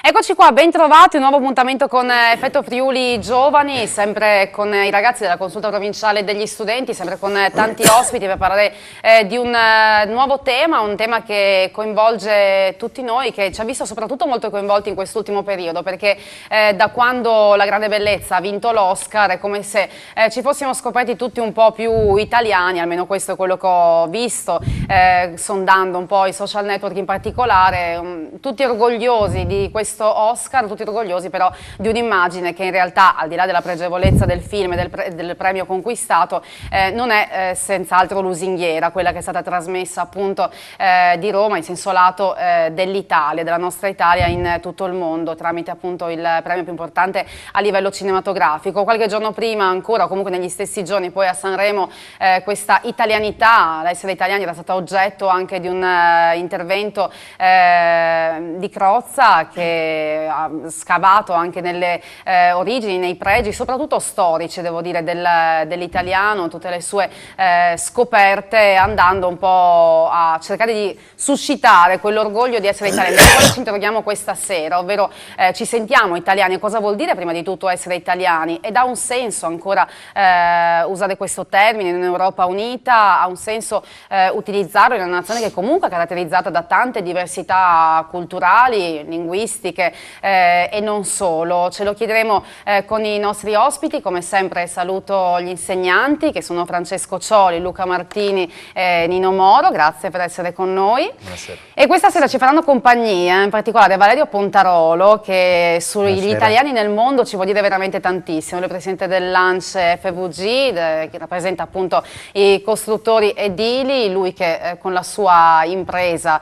Eccoci qua, ben trovati, un nuovo appuntamento con Effetto Friuli Giovani, sempre con i ragazzi della Consulta Provinciale degli Studenti, sempre con tanti ospiti per parlare di un nuovo tema, un tema che coinvolge tutti noi, che ci ha visto soprattutto molto coinvolti in quest'ultimo periodo, perché da quando La Grande Bellezza ha vinto l'Oscar è come se ci fossimo scoperti tutti un po' più italiani, almeno questo è quello che ho visto, sondando un po' i social network in particolare, tutti orgogliosi di questo Oscar, tutti orgogliosi però di un'immagine che in realtà, al di là della pregevolezza del film e del premio conquistato, non è senz'altro lusinghiera, quella che è stata trasmessa appunto di Roma in senso lato dell'Italia, della nostra Italia in tutto il mondo, tramite appunto il premio più importante a livello cinematografico. Qualche giorno prima ancora, o comunque negli stessi giorni, poi a Sanremo, questa italianità, l'essere italiani, era stata oggetto anche di un intervento di Crozza, che ha scavato anche nelle origini, nei pregi, soprattutto storici, devo dire, dell'italiano, tutte le sue scoperte, andando un po' a cercare di suscitare quell'orgoglio di essere italiani. Poi ci interroghiamo questa sera, ovvero ci sentiamo italiani, cosa vuol dire prima di tutto essere italiani? Ed ha un senso ancora usare questo termine in un'Europa unita? Ha un senso utilizzarlo in una nazione che comunque è caratterizzata da tante diversità culturali, linguistiche, e non solo. Ce lo chiederemo con i nostri ospiti. Come sempre saluto gli insegnanti, che sono Francesco Cioli, Luca Martini e Nino Moro, grazie per essere con noi. Buonasera. E questa sera ci faranno compagnia, in particolare Valerio Pontarolo, che sugli italiani nel mondo ci vuol dire veramente tantissimo. Lui è presidente del Lance FVG, che rappresenta appunto i costruttori edili, lui che con la sua impresa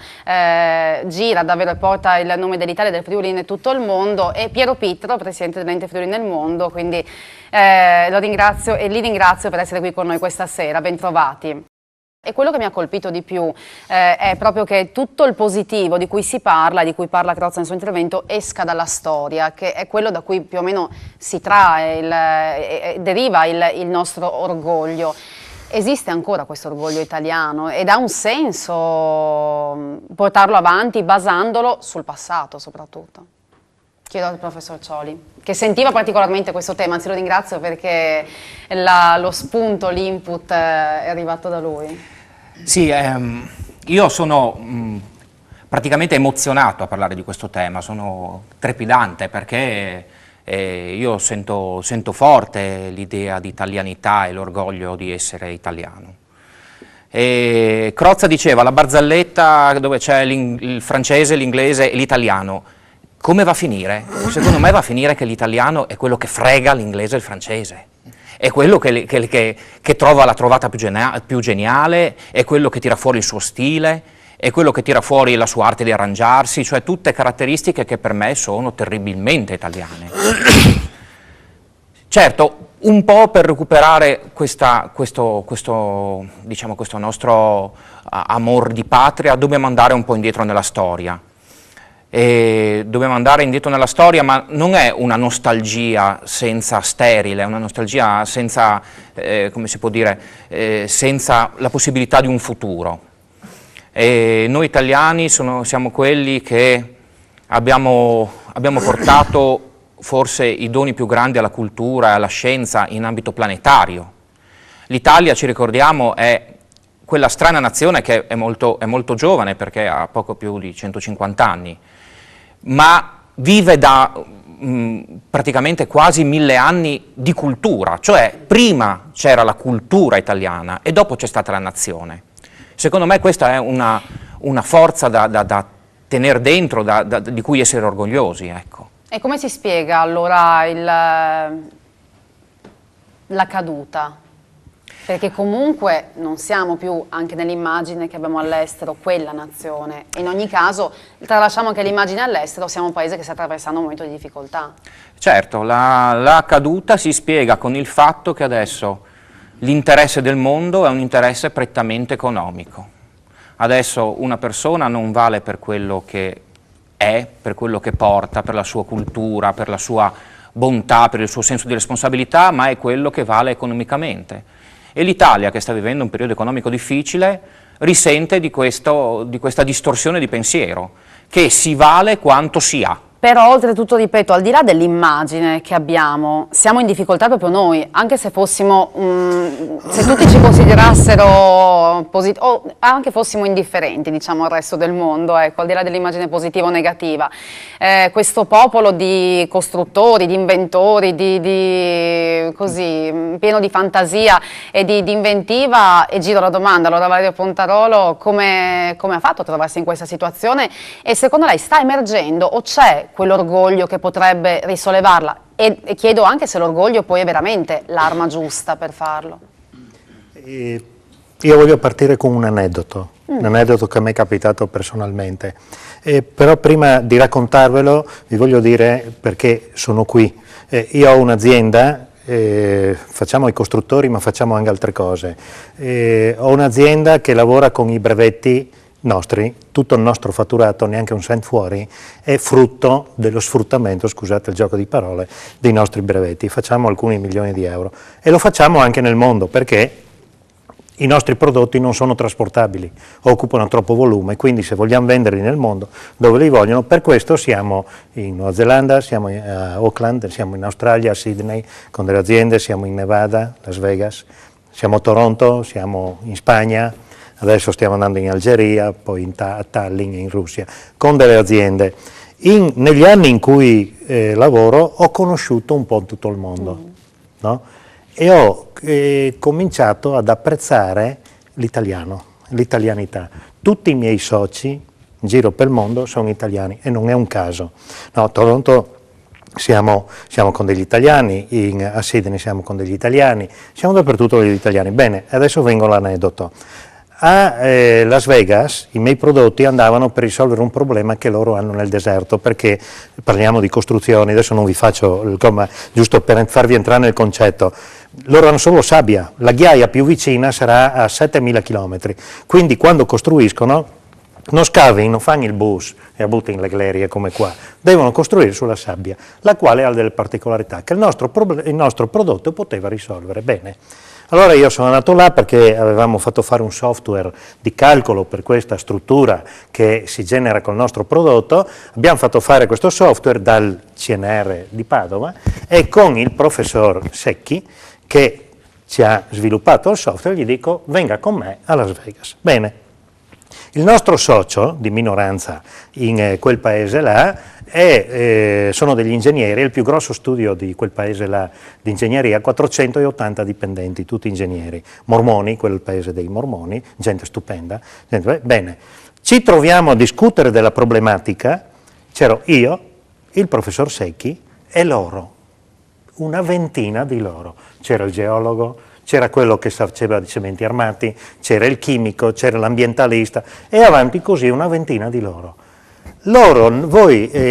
gira davvero e porta il nome dell'Italia e del Friuli in tutto il mondo, e Piero Pittro, presidente dell'Ente Friuli nel mondo, quindi lo ringrazio e li ringrazio per essere qui con noi questa sera, ben trovati. E quello che mi ha colpito di più è proprio che tutto il positivo di cui si parla, di cui parla Crozza nel suo intervento, esca dalla storia, che è quello da cui più o meno si trae, deriva il nostro orgoglio. Esiste ancora questo orgoglio italiano ed ha un senso portarlo avanti basandolo sul passato soprattutto. Chiedo al professor Cioli, che sentiva particolarmente questo tema, anzi lo ringrazio perché lo spunto, l'input è arrivato da lui. Sì, io sono praticamente emozionato a parlare di questo tema, sono trepidante perché io sento forte l'idea di italianità e l'orgoglio di essere italiano. E Crozza diceva la barzelletta dove c'è il francese, l'inglese e l'italiano. Come va a finire? Secondo me va a finire che l'italiano è quello che frega l'inglese e il francese, è quello che trova la trovata più geniale, è quello che tira fuori il suo stile, è quello che tira fuori la sua arte di arrangiarsi, cioè tutte caratteristiche che per me sono terribilmente italiane. Certo, un po' per recuperare questo nostro amor di patria dobbiamo andare un po' indietro nella storia. Dobbiamo andare indietro nella storia, ma non è una nostalgia senza sterile, è una nostalgia senza, come si può dire, senza la possibilità di un futuro. E noi italiani siamo quelli che abbiamo portato forse i doni più grandi alla cultura e alla scienza in ambito planetario. L'Italia, ci ricordiamo, è quella strana nazione che è molto giovane perché ha poco più di 150 anni, ma vive da praticamente quasi 1000 anni di cultura, cioè prima c'era la cultura italiana e dopo c'è stata la nazione. Secondo me questa è una forza da tenere dentro, di cui essere orgogliosi, ecco. E come si spiega allora la caduta? Perché comunque non siamo più, anche nell'immagine che abbiamo all'estero, quella nazione. In ogni caso, tralasciamo anche l'immagine all'estero, siamo un paese che sta attraversando un momento di difficoltà. Certo, la caduta si spiega con il fatto che adesso l'interesse del mondo è un interesse prettamente economico. Adesso una persona non vale per quello che è, per quello che porta, per la sua cultura, per la sua bontà, per il suo senso di responsabilità, ma è quello che vale economicamente. E l'Italia, che sta vivendo un periodo economico difficile, risente di questa distorsione di pensiero, che si vale quanto si ha, Però oltretutto, ripeto, al di là dell'immagine che abbiamo, siamo in difficoltà proprio noi, anche se fossimo, se tutti ci considerassero o anche fossimo indifferenti, diciamo, al resto del mondo, ecco, al di là dell'immagine positiva o negativa. Questo popolo di costruttori, di inventori, così, pieno di fantasia e di inventiva, e giro la domanda, allora Valerio Pontarolo, come ha fatto a trovarsi in questa situazione, e secondo lei sta emergendo o c'è quell'orgoglio che potrebbe risollevarla? E chiedo anche se l'orgoglio poi è veramente l'arma giusta per farlo. Io voglio partire con un aneddoto che mi è capitato personalmente, però prima di raccontarvelo vi voglio dire perché sono qui. Io ho un'azienda, facciamo i costruttori ma facciamo anche altre cose, ho un'azienda che lavora con i brevetti nostri, tutto il nostro fatturato, neanche un cent fuori, è frutto dello sfruttamento, scusate il gioco di parole, dei nostri brevetti. Facciamo alcuni milioni di euro e lo facciamo anche nel mondo perché i nostri prodotti non sono trasportabili, occupano troppo volume, quindi se vogliamo venderli nel mondo dove li vogliono, per questo siamo in Nuova Zelanda, siamo a Auckland, siamo in Australia, a Sydney con delle aziende, siamo in Nevada, Las Vegas, siamo a Toronto, siamo in Spagna, adesso stiamo andando in Algeria, poi a Tallinn in Russia, con delle aziende. Negli anni in cui lavoro ho conosciuto un po' tutto il mondo, no? E ho cominciato ad apprezzare l'italiano, l'italianità. Tutti i miei soci in giro per il mondo sono italiani e non è un caso. No, a Toronto siamo con degli italiani, a Sydney siamo con degli italiani, siamo dappertutto degli italiani. Bene, adesso vengo all'aneddoto. A Las Vegas i miei prodotti andavano per risolvere un problema che loro hanno nel deserto, perché parliamo di costruzioni, adesso non vi faccio il comma, giusto per farvi entrare nel concetto, loro hanno solo sabbia, la ghiaia più vicina sarà a 7.000 km, quindi quando costruiscono non scavano, non fanno il bus e buttano le glerie come qua, devono costruire sulla sabbia, la quale ha delle particolarità che il nostro prodotto poteva risolvere. Bene. Allora io sono andato là perché avevamo fatto fare un software di calcolo per questa struttura che si genera col nostro prodotto, abbiamo fatto fare questo software dal CNR di Padova e con il professor Secchi che ci ha sviluppato il software gli dico venga con me a Las Vegas. Bene. Il nostro socio di minoranza in quel paese là sono degli ingegneri, è il più grosso studio di quel paese là di ingegneria, 480 dipendenti, tutti ingegneri, mormoni, quel paese dei mormoni, gente stupenda. Bene, ci troviamo a discutere della problematica, c'ero io, il professor Secchi e loro, una ventina di loro, c'era il geologo, c'era quello che faceva di cementi armati, c'era il chimico, c'era l'ambientalista e avanti così una ventina di loro.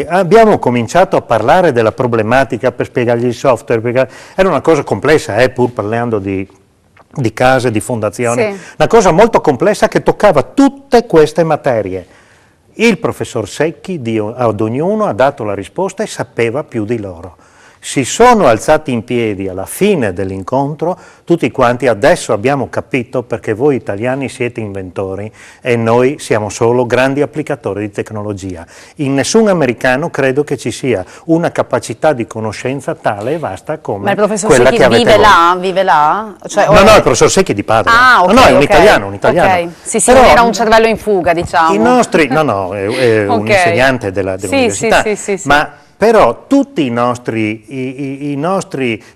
Abbiamo cominciato a parlare della problematica per spiegargli il software, era una cosa complessa, pur parlando di case, di fondazioni, sì. Una cosa molto complessa che toccava tutte queste materie. Il professor Secchi ad ognuno ha dato la risposta e sapeva più di loro. Si sono alzati in piedi alla fine dell'incontro, tutti quanti adesso abbiamo capito perché voi italiani siete inventori e noi siamo solo grandi applicatori di tecnologia. In nessun americano credo che ci sia una capacità di conoscenza tale e vasta come quella che avete voi. Ma il professor Secchi vive là? Cioè, no, il professor Secchi di Padova. Ah, okay, no, è un italiano. Okay. Sì, però era un cervello in fuga, diciamo. I nostri, è un insegnante dell'università, sì. Ma però tutti i nostri,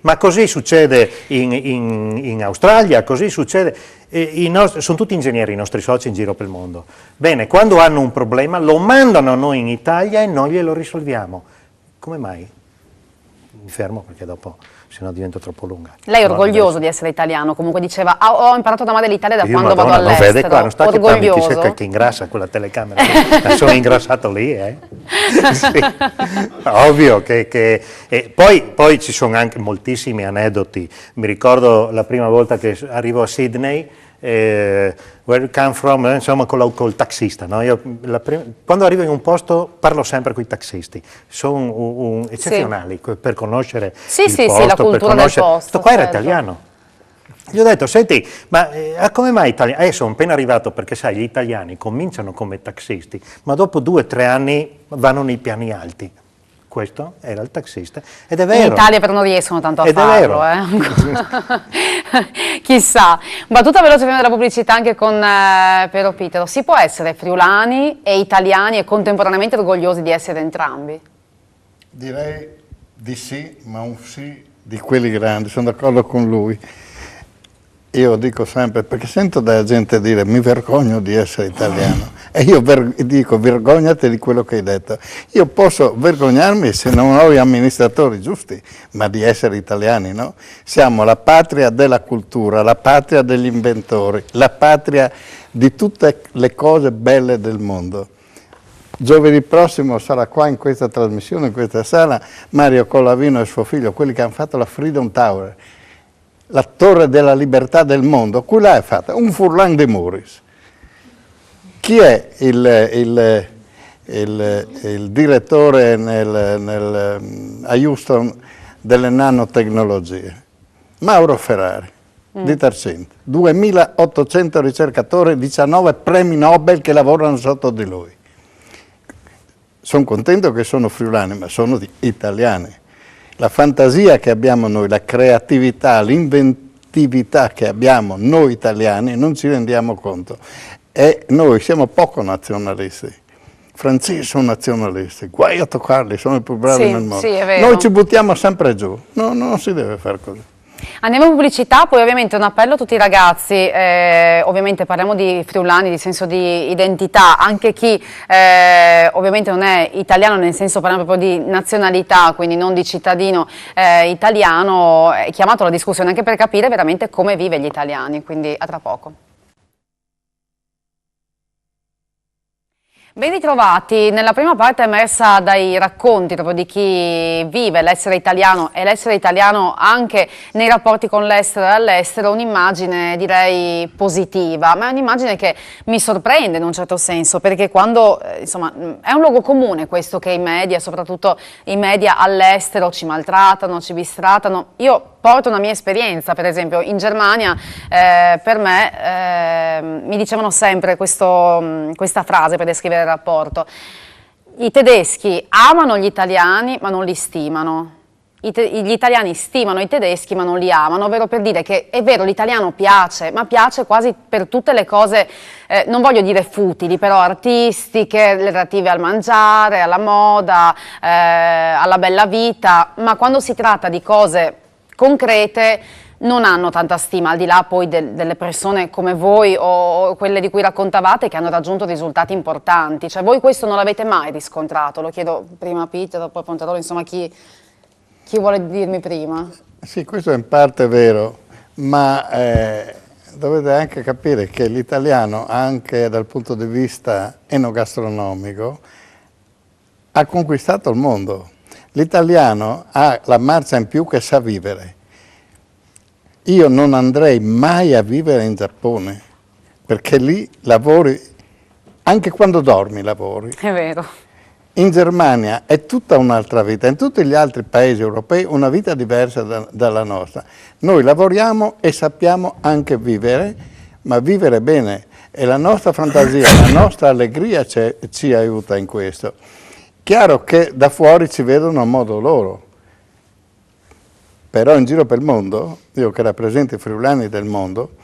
ma così succede in Australia, così succede, sono tutti ingegneri i nostri soci in giro per il mondo. Bene, quando hanno un problema lo mandano a noi in Italia e noi glielo risolviamo. Come mai? Mi fermo perché dopo sennò diventa troppo lunga. Lei è orgoglioso di essere italiano, comunque diceva ho imparato ad amare l'Italia da quando vado all'estero. Non vede qua, non sta orgoglioso? Che ingrassa quella telecamera, sono ingrassato lì, Sì. Ovvio che poi ci sono anche moltissimi aneddoti. Mi ricordo la prima volta che arrivo a Sydney, where you come from, insomma col taxista, no? Quando arrivo in un posto parlo sempre con i taxisti, sono eccezionali per conoscere il posto, la cultura del posto. Questo qua era italiano. Gli ho detto, senti, ma come mai italiano? Sono appena arrivato perché sai, gli italiani cominciano come taxisti, ma dopo 2 o 3 anni vanno nei piani alti. Questo era il taxista. Ed è In vero. Italia però non riescono tanto a Ed è farlo, vero. Chissà. Battuta veloce prima della pubblicità anche con Piero Pitero. Si può essere friulani e italiani e contemporaneamente orgogliosi di essere entrambi? Direi di sì, ma un sì di quelli grandi, sono d'accordo con lui. Io dico sempre, perché sento della gente dire mi vergogno di essere italiano e io dico vergognati di quello che hai detto. Io posso vergognarmi se non ho gli amministratori giusti, ma di essere italiani, no? Siamo la patria della cultura, la patria degli inventori, la patria di tutte le cose belle del mondo. Giovedì prossimo sarà qua in questa trasmissione, in questa sala, Mario Collavino e suo figlio, quelli che hanno fatto la Freedom Tower, la torre della libertà del mondo. Qui l'ha fatta un Furlan de Moris. Chi è il direttore a Houston delle nanotecnologie? Mauro Ferrari di Tercento. 2800 ricercatori, 19 premi Nobel che lavorano sotto di lui. Sono contento che sono friulani, ma sono italiani. La fantasia che abbiamo noi, la creatività, l'inventività che abbiamo noi italiani non ci rendiamo conto. E noi siamo poco nazionalisti. Francesi sono nazionalisti, guai a toccarli, sono i più bravi nel mondo. Sì, è vero. Noi ci buttiamo sempre giù, no, non si deve fare così. Andiamo in pubblicità, poi ovviamente un appello a tutti i ragazzi, ovviamente parliamo di friulani, di senso di identità, anche chi ovviamente non è italiano, nel senso parliamo proprio di nazionalità, quindi non di cittadino italiano, è chiamato alla discussione anche per capire veramente come vive gli italiani, quindi a tra poco. Ben ritrovati, nella prima parte è emersa dai racconti proprio di chi vive l'essere italiano e l'essere italiano anche nei rapporti con l'estero e all'estero, un'immagine direi positiva, ma è un'immagine che mi sorprende in un certo senso, perché quando, insomma, è un luogo comune questo che i media, soprattutto i media all'estero, ci maltrattano, ci bistratano. Io porto una mia esperienza, per esempio in Germania per me mi dicevano sempre questa frase per descrivere il rapporto: i tedeschi amano gli italiani ma non li stimano, gli italiani stimano i tedeschi ma non li amano, ovvero per dire che è vero l'italiano piace, ma piace quasi per tutte le cose, non voglio dire futili, però artistiche, relative al mangiare, alla moda, alla bella vita, ma quando si tratta di cose concrete non hanno tanta stima, al di là poi delle persone come voi o quelle di cui raccontavate che hanno raggiunto risultati importanti. Cioè voi questo non l'avete mai riscontrato? Lo chiedo prima a Peter, poi a Pontarolo, insomma chi vuole dirmi prima? Sì, questo è in parte vero, ma dovete anche capire che l'italiano, anche dal punto di vista enogastronomico, ha conquistato il mondo. L'italiano ha la marcia in più che sa vivere. Io non andrei mai a vivere in Giappone, perché lì lavori, anche quando dormi lavori. È vero. In Germania è tutta un'altra vita, in tutti gli altri paesi europei una vita diversa dalla nostra. Noi lavoriamo e sappiamo anche vivere, ma vivere bene. E la nostra fantasia, la nostra allegria ci aiuta in questo. Chiaro che da fuori ci vedono a modo loro. Però in giro per il mondo, io che rappresento i friulani del mondo,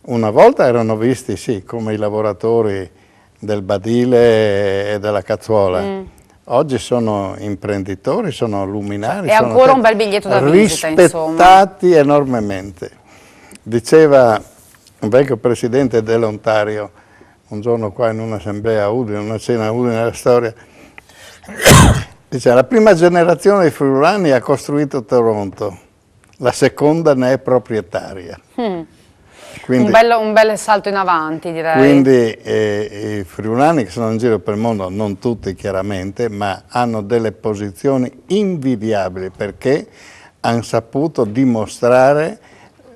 una volta erano visti, sì, come i lavoratori del badile e della cazzuola. Oggi sono imprenditori, sono luminari. È ancora un bel biglietto da visita, insomma. Rispettati enormemente. Diceva un vecchio presidente dell'Ontario, un giorno qua in un'assemblea a Udine, una cena a Udine nella storia, dice: la prima generazione dei friulani ha costruito Toronto, la seconda ne è proprietaria. Quindi, un bel salto in avanti, direi. Quindi i friulani che sono in giro per il mondo, non tutti chiaramente, ma hanno delle posizioni invidiabili perché hanno saputo dimostrare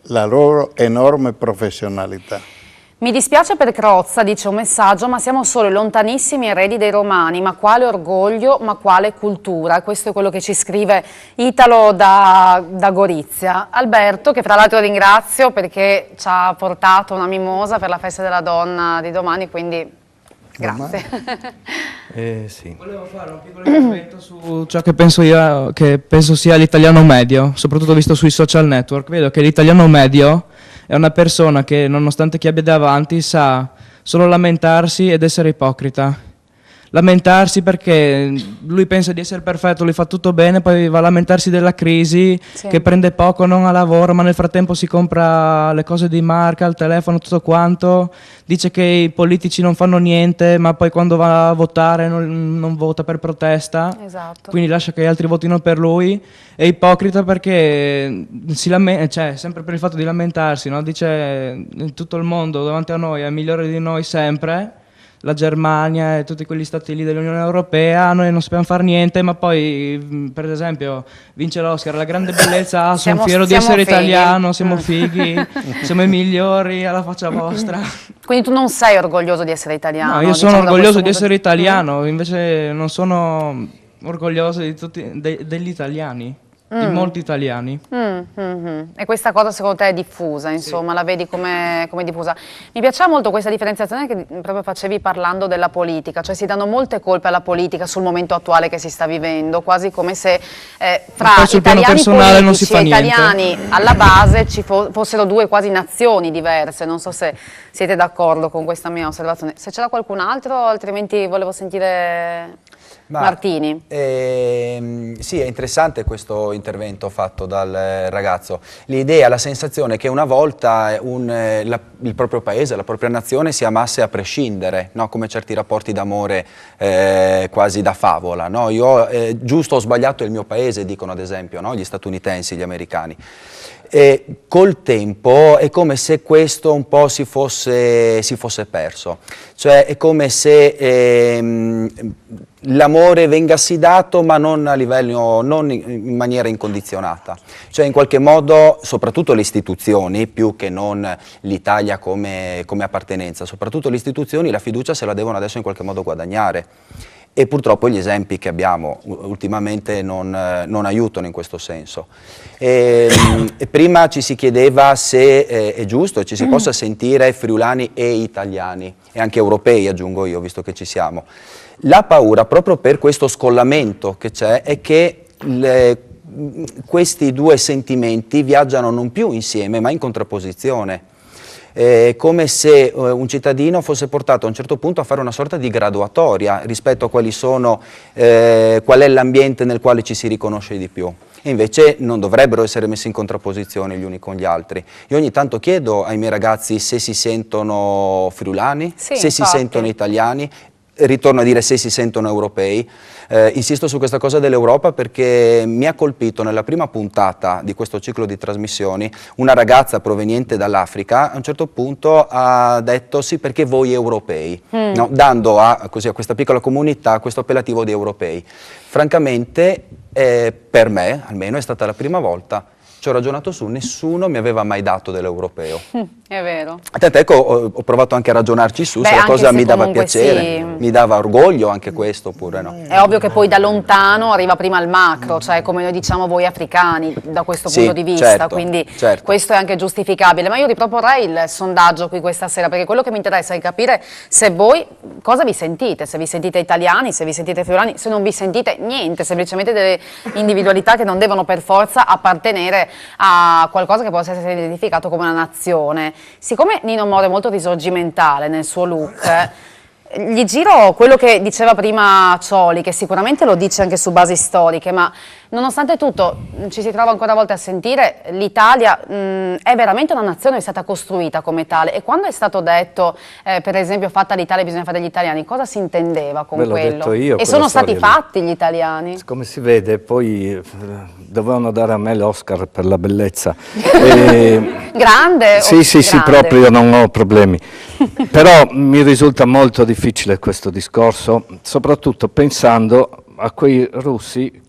la loro enorme professionalità. Mi dispiace per Crozza, dice un messaggio, ma siamo solo i lontanissimi eredi dei romani, ma quale orgoglio, ma quale cultura. Questo è quello che ci scrive Italo da Gorizia. Alberto, che fra l'altro ringrazio perché ci ha portato una mimosa per la festa della donna di domani, quindi Grazie. Sì. Volevo fare un piccolo intervento su ciò che penso io, che penso sia l'italiano medio, soprattutto visto sui social network. Vedo che l'italiano medio è una persona che, nonostante chi abbia davanti, sa solo lamentarsi ed essere ipocrita. Lamentarsi perché lui pensa di essere perfetto, lui fa tutto bene, poi va a lamentarsi della crisi, Sì. che prende poco, non ha lavoro, ma nel frattempo si compra le cose di marca, il telefono, tutto quanto. Dice che i politici non fanno niente, ma poi quando va a votare non vota per protesta. Esatto. Quindi lascia che gli altri votino per lui. È ipocrita perché cioè, sempre per il fatto di lamentarsi, no? Dice tutto il mondo davanti a noi è migliore di noi sempre, la Germania e tutti quegli stati lì dell'Unione Europea, noi non sappiamo fare niente, ma poi per esempio vince l'Oscar, la grande bellezza, sono fiero di essere fighi. italiano, siamo fighi, siamo i migliori, alla faccia vostra. Quindi tu non sei orgoglioso di essere italiano? No, io sono diciamo, da orgoglioso di questo essere punto italiano, invece non sono orgoglioso di degli italiani, di molti italiani. E questa cosa secondo te è diffusa, insomma, la vedi come diffusa? Mi piaceva molto questa differenziazione che proprio facevi parlando della politica, cioè si danno molte colpe alla politica sul momento attuale che si sta vivendo, quasi come se fra poi sul piano italiani personale non si politici fa e niente. italiani alla base ci fossero due quasi nazioni diverse, non so se siete d'accordo con questa mia osservazione. Se c'era qualcun altro, altrimenti volevo sentire Martini. Sì, è interessante questo intervento fatto dal ragazzo. L'idea, la sensazione che una volta il proprio paese, la propria nazione si amasse a prescindere, no? Come certi rapporti d'amore quasi da favola. No? Io, giusto o sbagliato è il mio paese, dicono ad esempio, no? Gli statunitensi, gli americani. E col tempo è come se questo un po' si fosse perso, cioè è come se l'amore vengasse dato ma non a livello, non in maniera incondizionata, cioè in qualche modo soprattutto le istituzioni, più che non l'Italia come appartenenza, soprattutto le istituzioni la fiducia se la devono adesso in qualche modo guadagnare. E purtroppo gli esempi che abbiamo ultimamente non aiutano in questo senso. Prima ci si chiedeva se è giusto ci si possa sentire friulani e italiani, e anche europei aggiungo io, visto che ci siamo. La paura proprio per questo scollamento che c'è è che questi due sentimenti viaggiano non più insieme ma in contrapposizione. Come se un cittadino fosse portato a un certo punto a fare una sorta di graduatoria rispetto a qual è l'ambiente nel quale ci si riconosce di più. E invece non dovrebbero essere messi in contrapposizione gli uni con gli altri. Io ogni tanto chiedo ai miei ragazzi se si sentono friulani, Sì, se si infatti. sentono italiani, ritorno a dire se si sentono europei. Insisto su questa cosa dell'Europa perché mi ha colpito nella prima puntata di questo ciclo di trasmissioni una ragazza proveniente dall'Africa a un certo punto ha detto sì perché voi europei, no? Dando a questa piccola comunità questo appellativo di europei. Francamente per me almeno è stata la prima volta, ci ho ragionato su, nessuno mi aveva mai dato dell'europeo. È vero. Tant'è che ho provato anche a ragionarci su Beh, se la anche cosa se mi dava comunque piacere, sì. mi dava orgoglio anche questo oppure no. È ovvio che poi da lontano arriva prima il macro, cioè come noi diciamo voi africani da questo Sì, punto di vista, certo, quindi certo. questo è anche giustificabile. Ma io riproporrei il sondaggio qui questa sera, perché quello che mi interessa è capire se voi cosa vi sentite, se vi sentite italiani, se vi sentite friulani, se non vi sentite niente, semplicemente delle individualità che non devono per forza appartenere a qualcosa che possa essere identificato come una nazione. Siccome Nino Moro è molto risorgimentale nel suo look, gli giro quello che diceva prima Cioli, che sicuramente lo dice anche su basi storiche, ma nonostante tutto ci si trova ancora a volte a sentire l'Italia è veramente una nazione che è stata costruita come tale, e quando è stato detto per esempio fatta l'Italia bisogna fare gli italiani, cosa si intendeva con Ve l'ho quello? detto io, E quella sono stati storia lì. fatti gli italiani? Come si vede, poi dovevano dare a me l'Oscar per la bellezza. Grande? Sì, sì, sì, grande. proprio non ho problemi. Però mi risulta molto difficile questo discorso, soprattutto pensando a quei russi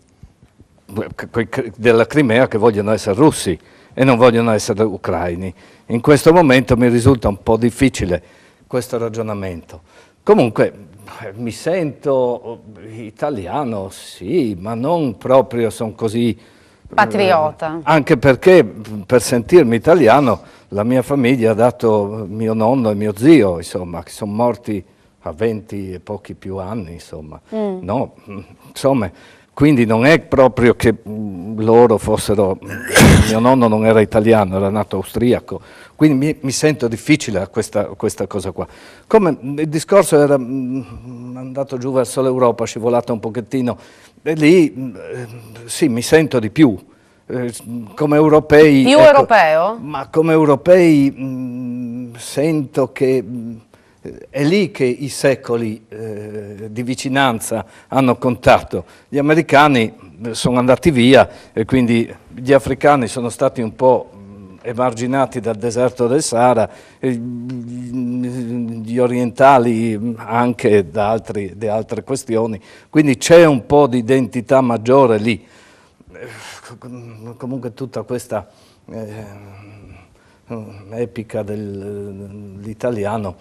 della Crimea che vogliono essere russi e non vogliono essere ucraini. In questo momento mi risulta un po' difficile questo ragionamento. Comunque mi sento italiano, sì, ma non proprio sono così Patriota. anche perché per sentirmi italiano la mia famiglia ha dato mio nonno e mio zio, insomma, che sono morti ha 20 e pochi più anni, insomma. No, insomma, quindi non è proprio che loro fossero, mio nonno non era italiano, era nato austriaco, quindi mi sento difficile a questa cosa qua. Come il discorso era andato giù verso l'Europa, scivolato un pochettino, e lì sì, mi sento di più. Come europei... Più ecco, europeo? Ma come europei sento che è lì che i secoli di vicinanza hanno contato. Gli americani sono andati via e quindi gli africani sono stati un po' emarginati dal deserto del Sahara, gli orientali anche da altre questioni, quindi c'è un po' di identità maggiore lì. Comunque tutta questa epica dell'italiano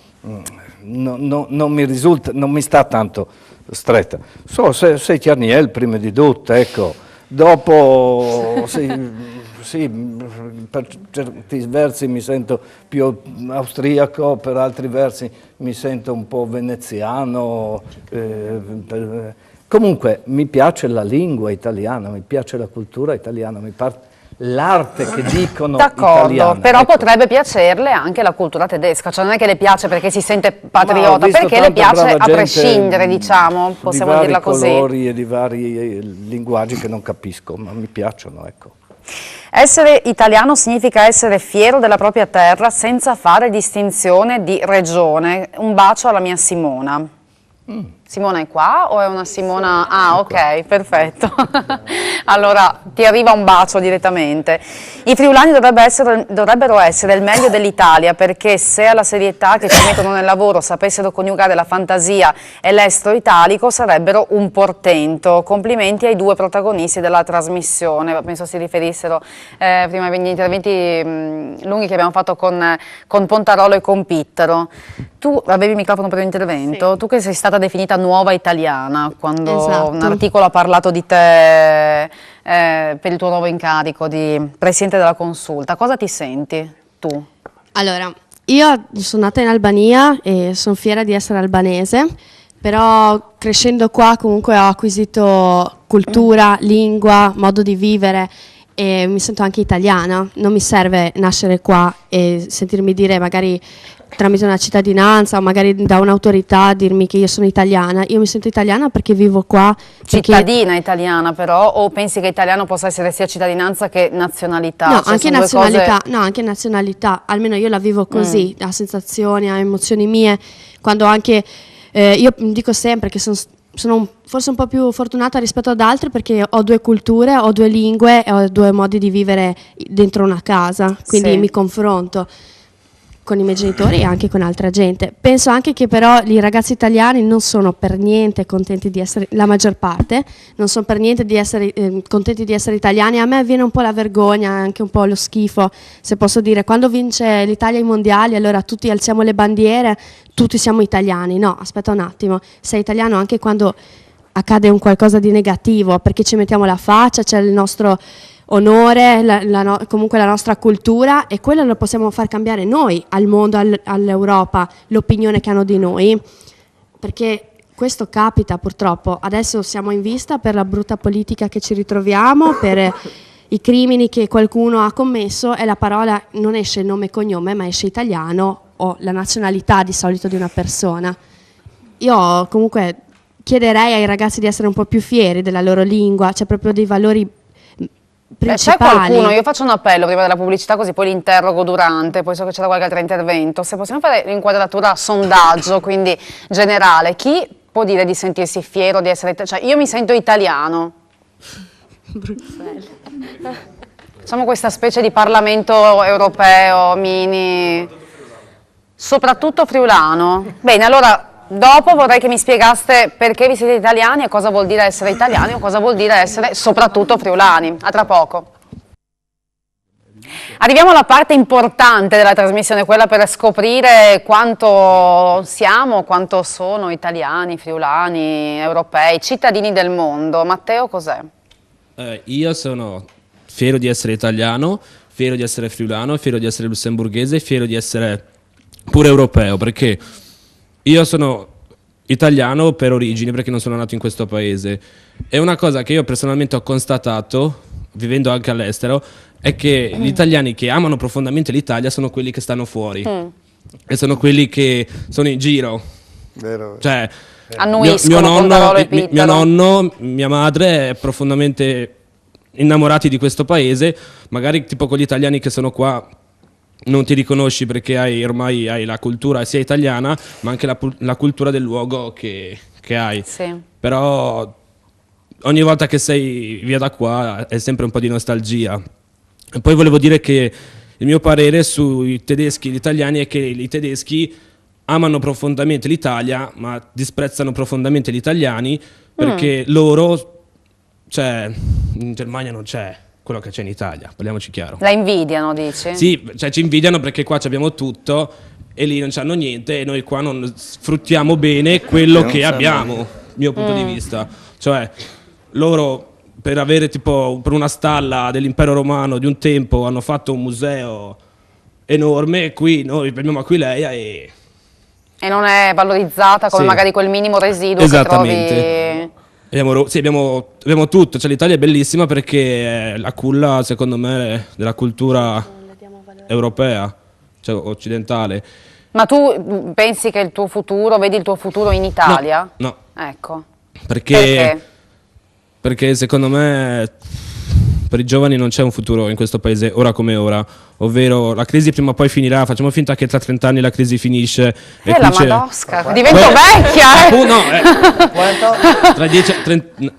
non mi risulta, non mi sta tanto stretta. So, sei Tiarniel prima di tutto, ecco. Dopo sì, per certi versi mi sento più austriaco, per altri versi mi sento un po' veneziano. Comunque mi piace la lingua italiana, mi piace la cultura italiana, l'arte che dicono D'accordo, italiana. però Ecco. potrebbe piacerle anche la cultura tedesca, cioè non è che le piace perché si sente Ma ho patriota, visto perché le tanta piace brava a gente prescindere, diciamo, possiamo dirla così. Di vari colori e di vari linguaggi che non capisco, ma mi piacciono, ecco. Essere italiano significa essere fiero della propria terra senza fare distinzione di regione. Un bacio alla mia Simona. Simona è qua o è una Simona? Ah, ok, perfetto. Allora ti arriva un bacio direttamente. I friulani dovrebbero essere il meglio dell'Italia, perché se alla serietà che ci mettono nel lavoro sapessero coniugare la fantasia e l'estro italico sarebbero un portento. Complimenti ai due protagonisti della trasmissione. Penso si riferissero prima agli interventi lunghi che abbiamo fatto con Pontarolo e con Pittero. Tu avevi il microfono per l'intervento, sì. Tu che sei stata definita nuova italiana quando esatto. Un articolo ha parlato di te per il tuo nuovo incarico di Presidente della Consulta, cosa ti senti tu? Allora, io sono nata in Albania e sono fiera di essere albanese, però crescendo qua comunque ho acquisito cultura, lingua, modo di vivere e mi sento anche italiana. Non mi serve nascere qua e sentirmi dire magari tramite una cittadinanza o magari da un'autorità dirmi che io sono italiana. Io mi sento italiana perché vivo qua. Cittadina italiana però, o pensi che italiano possa essere sia cittadinanza che nazionalità? No, cioè, anche nazionalità, no, anche nazionalità, almeno io la vivo così, a sensazioni, a emozioni mie, quando anche, io dico sempre che sono forse un po' più fortunata rispetto ad altri perché ho due culture, ho due lingue e ho due modi di vivere dentro una casa, quindi sì. Mi confronto con i miei genitori e anche con altra gente. Penso anche che però i ragazzi italiani non sono per niente contenti di essere, la maggior parte, non sono per niente contenti di essere italiani. A me viene un po' la vergogna, anche un po' lo schifo, se posso dire. Quando vince l'Italia ai mondiali, allora tutti alziamo le bandiere, tutti siamo italiani. No, aspetta un attimo, sei italiano anche quando accade un qualcosa di negativo, perché ci mettiamo la faccia, c'è il nostro onore, comunque la nostra cultura, e quello lo possiamo far cambiare noi al mondo, all'Europa, l'opinione che hanno di noi, perché questo capita purtroppo. Adesso siamo in vista per la brutta politica che ci ritroviamo, per i crimini che qualcuno ha commesso, e la parola non esce il nome e cognome, ma esce italiano o la nazionalità di solito di una persona. Io comunque chiederei ai ragazzi di essere un po' più fieri della loro lingua, c'è proprio dei valori c'è qualcuno, io faccio un appello prima della pubblicità cioè li interrogo durante, poi so che c'era qualche altro intervento, se possiamo fare l'inquadratura a sondaggio, quindi generale, chi può dire di sentirsi fiero di essere italiano? Cioè io mi sento italiano. Bruxelles. Facciamo questa specie di Parlamento europeo, mini, soprattutto friulano. Bene, allora dopo vorrei che mi spiegaste perché vi siete italiani e cosa vuol dire essere italiani o cosa vuol dire essere soprattutto friulani. A tra poco. Arriviamo alla parte importante della trasmissione, quella per scoprire quanto siamo, quanto sono italiani, friulani, europei, cittadini del mondo. Matteo, cos'è? Io sono fiero di essere italiano, fiero di essere friulano, fiero di essere lussemburghese, fiero di essere pure europeo, perché io sono italiano per origine, perché non sono nato in questo paese. E una cosa che io personalmente ho constatato, vivendo anche all'estero, è che gli italiani che amano profondamente l'Italia sono quelli che stanno fuori. E sono quelli che sono in giro. Vero. Cioè, Annuiscono con parole epitero. mio nonno, mia madre è profondamente innamorati di questo paese. Magari tipo con gli italiani che sono qua non ti riconosci perché ormai hai la cultura sia italiana, ma anche la cultura del luogo che hai. Sì. Però ogni volta che sei via da qua è sempre un po' di nostalgia. E poi volevo dire che il mio parere sui tedeschi e gli italiani è che i tedeschi amano profondamente l'Italia, ma disprezzano profondamente gli italiani, perché loro, cioè, in Germania non c'è quello che c'è in Italia, parliamoci chiaro. La invidiano, dici? Sì, cioè ci invidiano perché qua abbiamo tutto e lì non c'hanno niente e noi qua non sfruttiamo bene quello che abbiamo, mio punto di vista. Cioè, loro per avere tipo per una stalla dell'impero romano di un tempo hanno fatto un museo enorme e qui noi prendiamo Aquileia e non è valorizzata come Sì. magari quel minimo residuo Esattamente. che trovi... abbiamo tutto, cioè l'Italia è bellissima perché è la culla secondo me della cultura europea, cioè occidentale. Ma tu pensi che il tuo futuro, vedi il tuo futuro in Italia? No, Ecco. perché secondo me per i giovani non c'è un futuro in questo paese ora come ora, ovvero la crisi prima o poi finirà, facciamo finta che tra 30 anni la crisi finisce. E La qui c'è- Madosca, divento vecchia! Tra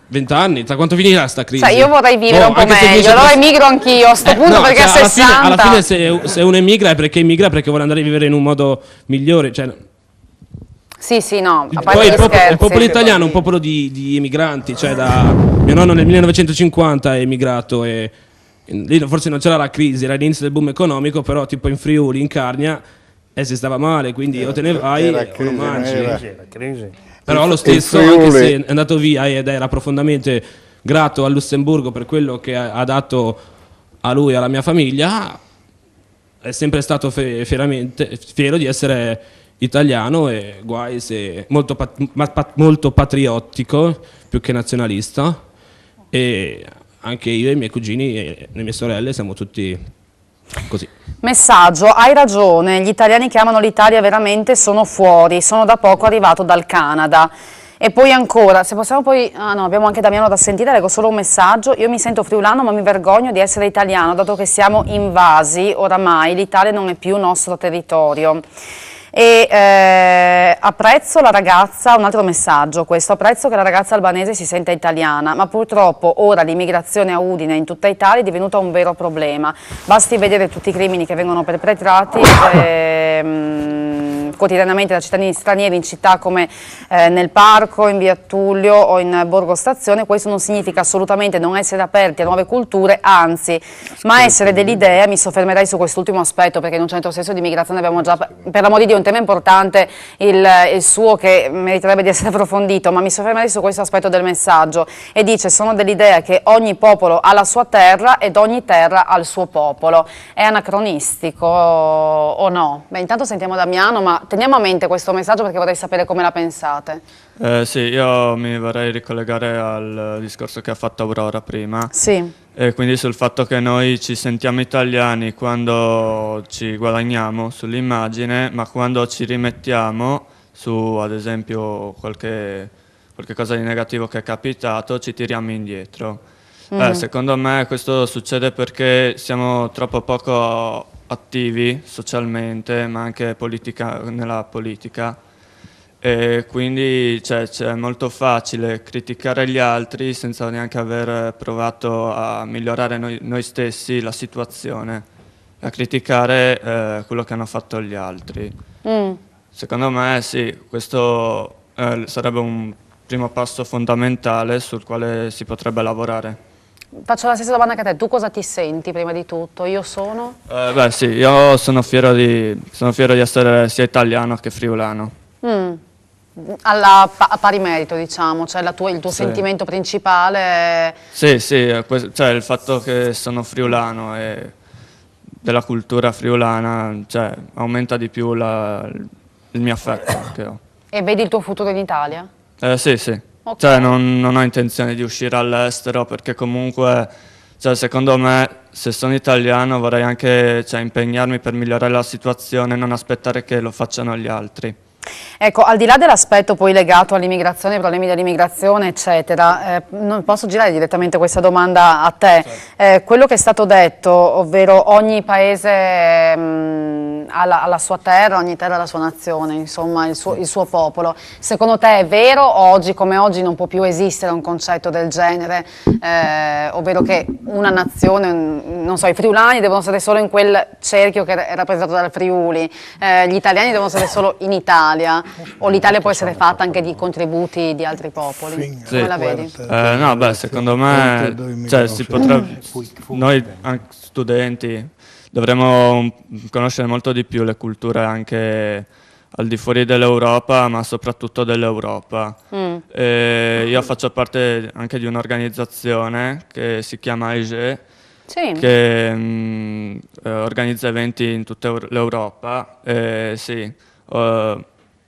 20 anni, tra quanto finirà sta crisi? Cioè, io vorrei vivere un po' anche se meglio, dice- allora emigro anch'io a sto punto no, perché cioè, a 60... alla fine se uno emigra è perché vuole andare a vivere in un modo migliore, cioè, Sì, no, a parte poi gli il scherzi. popolo italiano è un popolo di emigranti, cioè mio nonno nel 1950 è emigrato e lì forse non c'era la crisi, era l'inizio del boom economico, però tipo in Friuli, in Carnia si stava male, quindi o te ne vai era o non crisi, mangi. era- Però lo stesso, Il anche Friuli- se è andato via ed era profondamente grato al Lussemburgo per quello che ha dato a lui e alla mia famiglia, è sempre stato fiero di essere italiano e guai se molto patriottico più che nazionalista, e anche io e i miei cugini e le mie sorelle siamo tutti così. Messaggio, hai ragione, gli italiani che amano l'Italia veramente sono fuori, sono da poco arrivato dal Canada. E poi ancora, se possiamo poi, no, abbiamo anche Damiano da sentire, leggo solo un messaggio, io mi sento friulano ma mi vergogno di essere italiano, dato che siamo invasi, oramai l'Italia non è più nostro territorio. E apprezzo la ragazza, un altro messaggio questo, apprezzo che la ragazza albanese si senta italiana, ma purtroppo ora l'immigrazione a Udine in tutta Italia è divenuta un vero problema, basti vedere tutti i crimini che vengono perpetrati quotidianamente da cittadini stranieri in città come nel Parco, in Via Tullio o in Borgo Stazione. Questo non significa assolutamente non essere aperti a nuove culture, anzi, ma essere dell'idea, mi soffermerei su quest'ultimo aspetto perché in un certo senso di immigrazione abbiamo già, per l'amor di Dio, un tema importante il suo che meriterebbe di essere approfondito, ma mi soffermerei su questo aspetto del messaggio e dice sono dell'idea che ogni popolo ha la sua terra ed ogni terra ha il suo popolo. È anacronistico o no? Beh, intanto sentiamo Damiano, ma teniamo a mente questo messaggio perché vorrei sapere come la pensate. Sì, io mi vorrei ricollegare al discorso che ha fatto Aurora prima. Sì. E quindi sul fatto che noi ci sentiamo italiani quando ci guadagniamo sull'immagine, ma quando ci rimettiamo su, ad esempio, qualche cosa di negativo che è capitato, ci tiriamo indietro. Secondo me questo succede perché siamo troppo poco attivi socialmente, ma anche nella politica. E quindi è molto facile criticare gli altri senza neanche aver provato a migliorare noi stessi la situazione, a criticare quello che hanno fatto gli altri. Secondo me sì, questo sarebbe un primo passo fondamentale sul quale si potrebbe lavorare. Faccio la stessa domanda che a te, tu cosa ti senti prima di tutto? Io sono? Beh sì, io sono fiero di essere sia italiano che friulano. A pari merito, diciamo, cioè il tuo Sì. sentimento principale. Sì, cioè il fatto che sono friulano e della cultura friulana, cioè, aumenta di più il mio affetto che ho. E vedi il tuo futuro in Italia? Sì, sì. Ok. Cioè, non ho intenzione di uscire all'estero perché comunque, cioè, secondo me, se sono italiano vorrei anche, cioè, impegnarmi per migliorare la situazione e non aspettare che lo facciano gli altri. Ecco, al di là dell'aspetto poi legato all'immigrazione, ai problemi dell'immigrazione, eccetera, non posso girare direttamente questa domanda a te. Quello che è stato detto, ovvero ogni paese ha la sua terra, ogni terra ha la sua nazione, insomma il suo popolo. Secondo te è vero o oggi come oggi non può più esistere un concetto del genere, ovvero che una nazione, non so, i friulani devono stare solo in quel cerchio che è rappresentato dal Friuli, gli italiani devono stare solo in Italia, o l'Italia può essere fatta anche di contributi di altri popoli? Sì. Come la vedi? No, beh, secondo me, cioè, noi anche studenti dovremmo conoscere molto di più le culture anche al di fuori dell'Europa, ma soprattutto dell'Europa. Io faccio parte anche di un'organizzazione che si chiama AEG, Sì. che organizza eventi in tutta l'Europa. Sì,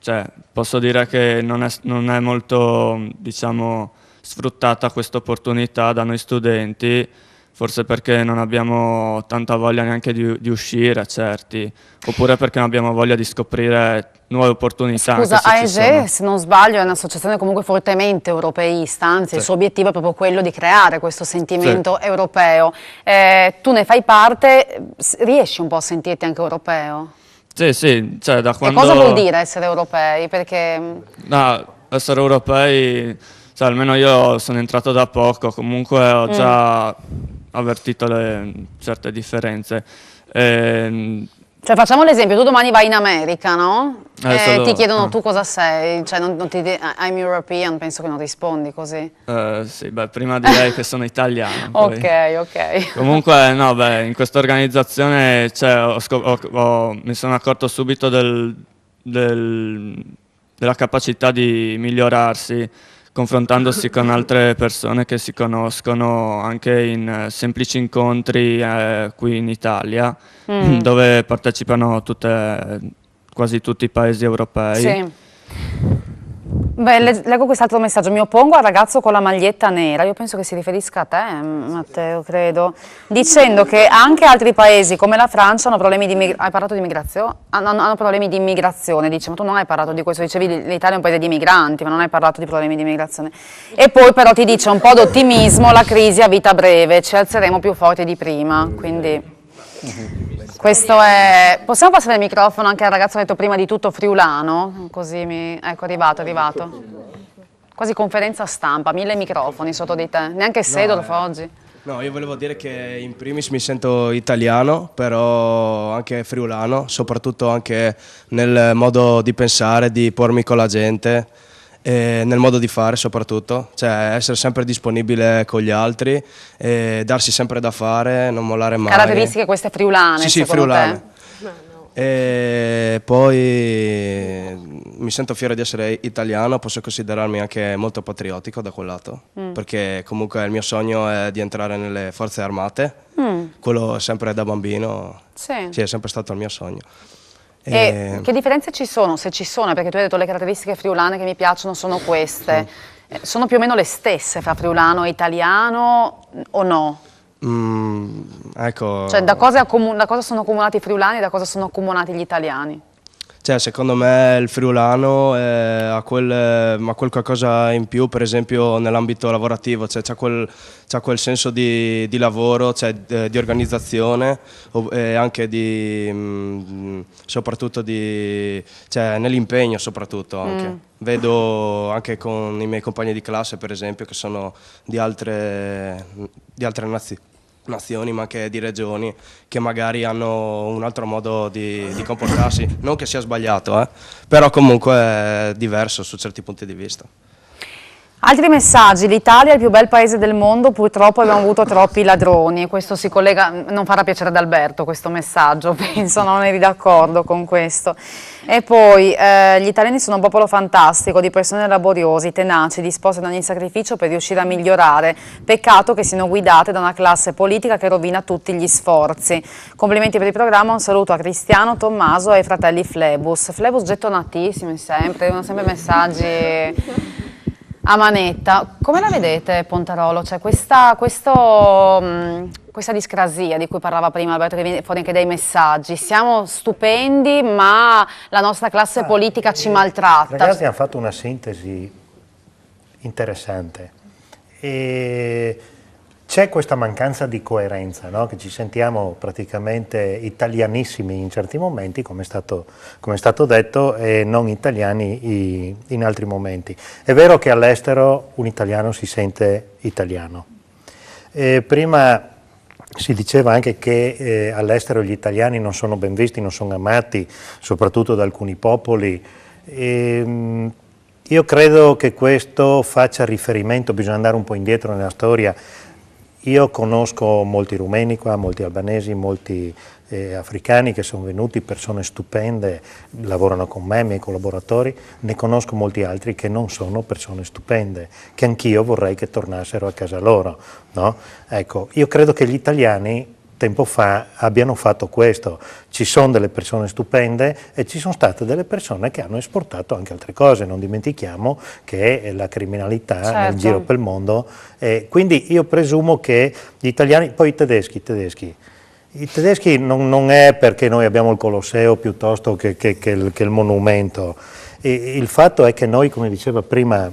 cioè, posso dire che non è molto, diciamo, sfruttata questa opportunità da noi studenti, forse perché non abbiamo tanta voglia neanche di uscire, certi, oppure perché non abbiamo voglia di scoprire nuove opportunità. Scusa, anche se ci AEG, sono. se non sbaglio, è un'associazione comunque fortemente europeista, anzi il suo obiettivo è proprio quello di creare questo sentimento europeo. Tu ne fai parte, riesci un po' a sentirti anche europeo? Sì, sì, cioè da quando... E cosa vuol dire essere europei? Perché... No, essere europei, cioè, almeno io sono entrato da poco, comunque ho già avvertito certe differenze. Cioè facciamo l'esempio, tu domani vai in America, no? Ti chiedono tu cosa sei, cioè non ti I'm European, penso che non rispondi così. Sì, beh, prima direi che sono italiano. Poi. Ok. Comunque, no, beh, in questa organizzazione cioè, mi sono accorto subito della capacità di migliorarsi, confrontandosi con altre persone che si conoscono anche in semplici incontri qui in Italia, dove partecipano quasi tutti i paesi europei. Sì. Beh, leggo quest'altro messaggio. Mi oppongo al ragazzo con la maglietta nera, io penso che si riferisca a te, Matteo, credo, dicendo che anche altri paesi come la Francia hanno problemi di immigrazione. Hai parlato di immigrazione? Hanno problemi di immigrazione, dice, ma tu non hai parlato di questo, dicevi l'Italia è un paese di migranti, ma non hai parlato di problemi di immigrazione. E poi però ti dice un po' d'ottimismo, la crisi a vita breve, ci alzeremo più forti di prima, quindi... Questo è... Possiamo passare il microfono anche al ragazzo che ha detto prima di tutto friulano? Così Ecco, è arrivato. Quasi conferenza stampa, 1000 microfoni sotto di te. Neanche Sedolf oggi. No, io volevo dire che in primis mi sento italiano, però anche friulano, soprattutto anche nel modo di pensare, di pormi con la gente. E nel modo di fare soprattutto, cioè essere sempre disponibile con gli altri, e darsi sempre da fare, non mollare mai. Caratteristiche queste friulane, sì, secondo friulane. te? E poi mi sento fiero di essere italiano, posso considerarmi anche molto patriottico da quel lato, perché comunque il mio sogno è di entrare nelle forze armate, quello sempre da bambino, sì, è sempre stato il mio sogno. E che differenze ci sono, se ci sono? Perché tu hai detto le caratteristiche friulane che mi piacciono sono queste. Sono più o meno le stesse fra friulano e italiano o no? Ecco. Cioè da cosa sono accomunati i friulani e da cosa sono accomunati gli italiani? Cioè, secondo me il friulano ha quel qualcosa in più, per esempio nell'ambito lavorativo, cioè c'ha quel senso di lavoro, cioè, di organizzazione e anche soprattutto cioè, nell'impegno soprattutto anche. Vedo anche con i miei compagni di classe, per esempio, che sono di altre nazioni ma anche di regioni che magari hanno un altro modo di comportarsi, non che sia sbagliato, però comunque è diverso su certi punti di vista. Altri messaggi: l'Italia è il più bel paese del mondo, purtroppo abbiamo avuto troppi ladroni. Questo si collega, non farà piacere ad Alberto questo messaggio, penso non eri d'accordo con questo. E poi gli italiani sono un popolo fantastico, di persone laboriosi, tenaci, disposte ad ogni sacrificio per riuscire a migliorare. Peccato che siano guidate da una classe politica che rovina tutti gli sforzi. Complimenti per il programma, un saluto a Cristiano, Tommaso e ai fratelli Flebus. Flebus gettonatissimi sempre, arrivano sempre messaggi a manetta. Come la vedete, Pontarolo? Cioè, questa discrasia di cui parlava prima Alberto, che viene fuori anche dai messaggi. Siamo stupendi, ma la nostra classe politica ci maltratta. I ragazzi hanno fatto una sintesi interessante. C'è questa mancanza di coerenza, no? Che ci sentiamo praticamente italianissimi in certi momenti, come è stato detto, e non italiani in altri momenti. È vero che all'estero un italiano si sente italiano. Prima si diceva anche che all'estero gli italiani non sono ben visti, non sono amati, soprattutto da alcuni popoli. Io credo che questo faccia riferimento, bisogna andare un po' indietro nella storia. Io conosco molti rumeni qua, molti albanesi, molti africani che sono venuti, persone stupende, lavorano con me, miei collaboratori, ne conosco molti altri che non sono persone stupende, che anch'io vorrei che tornassero a casa loro, no? Ecco, io credo che gli italiani tempo fa abbiano fatto questo. Ci sono delle persone stupende e ci sono state delle persone che hanno esportato anche altre cose, non dimentichiamo che la criminalità nel giro per il mondo, quindi io presumo che gli italiani, poi i tedeschi non è perché noi abbiamo il Colosseo piuttosto che il monumento, il fatto è che noi, come diceva prima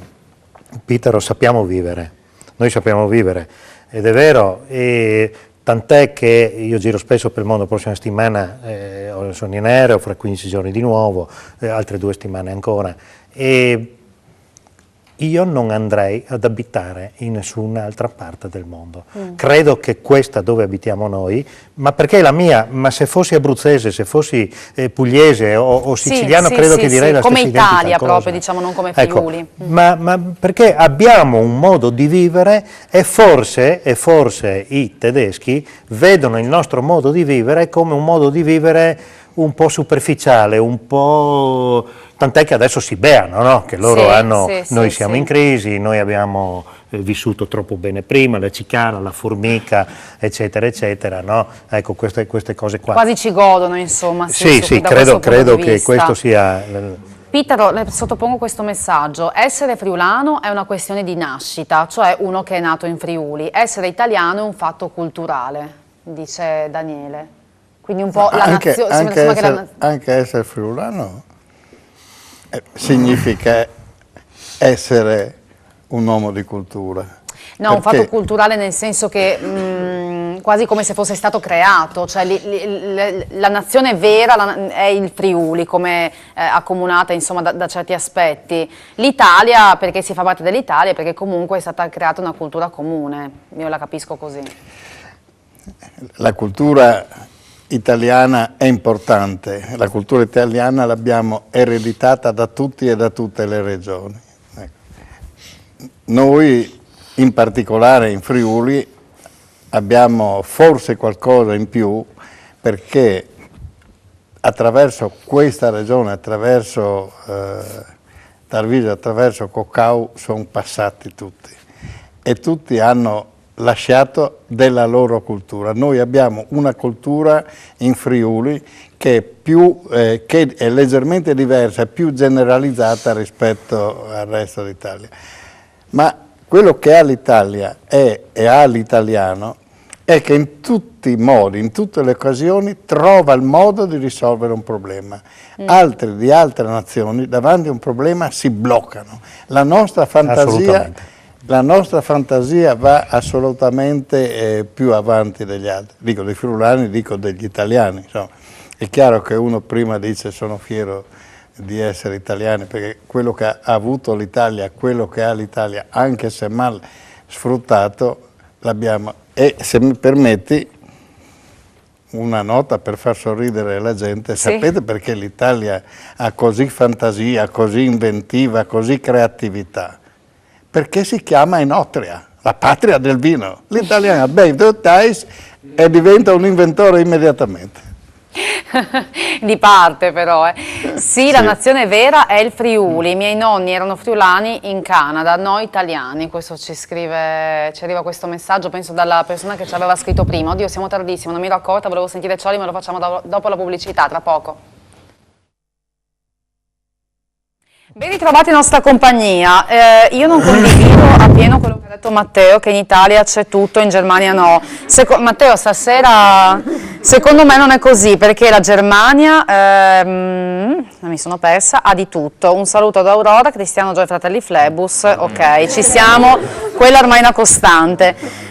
Pitaro, sappiamo vivere, noi sappiamo vivere, ed è vero. Tant'è che io giro spesso per il mondo, la prossima settimana sono in aereo, fra 15 giorni di nuovo, altre 2 settimane ancora. E io non andrei ad abitare in nessun'altra parte del mondo. Credo che questa dove abitiamo noi, ma perché è la mia, ma se fossi abruzzese, se fossi pugliese o siciliano, credo che direi la stessa identica cosa. Come Italia proprio, diciamo, non come Friuli. Ecco, ma perché abbiamo un modo di vivere e forse i tedeschi vedono il nostro modo di vivere come un modo di vivere un po' superficiale, un po'... Tant'è che adesso si beano, no? Che loro noi siamo in crisi, noi abbiamo vissuto troppo bene prima, la cicala, la formica, eccetera, eccetera, no? Ecco, queste cose qua. Quasi ci godono, insomma. Sì, credo che questo sia... Pitaro, le sottopongo questo messaggio: essere friulano è una questione di nascita, cioè uno che è nato in Friuli. Essere italiano è un fatto culturale, dice Daniele. Quindi un po' la nazione... Anche essere friulano significa essere un uomo di cultura. No, un fatto culturale nel senso che quasi come se fosse stato creato, cioè la nazione vera è il Friuli, come accomunata insomma da certi aspetti. L'Italia, perché si fa parte dell'Italia, perché comunque è stata creata una cultura comune, io la capisco così. La cultura italiana è importante, la cultura italiana l'abbiamo ereditata da tutti e da tutte le regioni. Noi in particolare in Friuli abbiamo forse qualcosa in più perché attraverso questa regione, attraverso Tarvisio, attraverso Coccau sono passati tutti e tutti hanno lasciato della loro cultura. Noi abbiamo una cultura in Friuli che è leggermente diversa, più generalizzata rispetto al resto d'Italia. Ma quello che ha l'Italia e ha l'italiano è che in tutti i modi, in tutte le occasioni, trova il modo di risolvere un problema. Altri di altre nazioni davanti a un problema si bloccano. La nostra fantasia va assolutamente più avanti degli altri, dico dei friulani, dico degli italiani. Insomma. È chiaro che uno prima dice sono fiero di essere italiani perché quello che ha avuto l'Italia, quello che ha l'Italia, anche se mal sfruttato, l'abbiamo. E se mi permetti una nota per far sorridere la gente, sapete perché l'Italia ha così fantasia, così inventiva, così creatività? perché si chiama Enotria, la patria del vino. L'italiano beve due tais e diventa un inventore immediatamente. Di parte però. Sì, la nazione vera è il Friuli, i miei nonni erano friulani in Canada, noi italiani. Questo ci arriva questo messaggio, penso dalla persona che ci aveva scritto prima. Oddio, siamo tardissimo, non mi ero accorta, volevo sentire Cioli, ma lo facciamo dopo la pubblicità, tra poco. Ben ritrovati in nostra compagnia. Io non condivido appieno quello che ha detto Matteo, che in Italia c'è tutto, in Germania no. Matteo, stasera secondo me non è così, perché la Germania, mi sono persa, ha di tutto. Un saluto ad Aurora, Cristiano Gioia Fratelli Flebus, ok, ci siamo, quella ormai è una costante.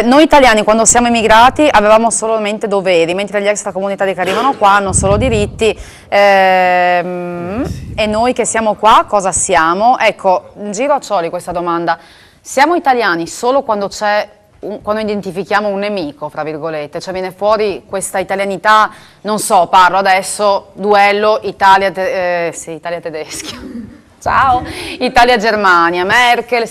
Noi italiani quando siamo emigrati avevamo solamente doveri, mentre gli extracomunitari che arrivano qua hanno solo diritti, e noi che siamo qua cosa siamo? Ecco, giro a Cioli questa domanda: siamo italiani solo quando quando identifichiamo un nemico, fra virgolette, cioè viene fuori questa italianità, non so, parlo adesso, duello Italia-tedeschi, ciao, Italia-Germania, Merkel,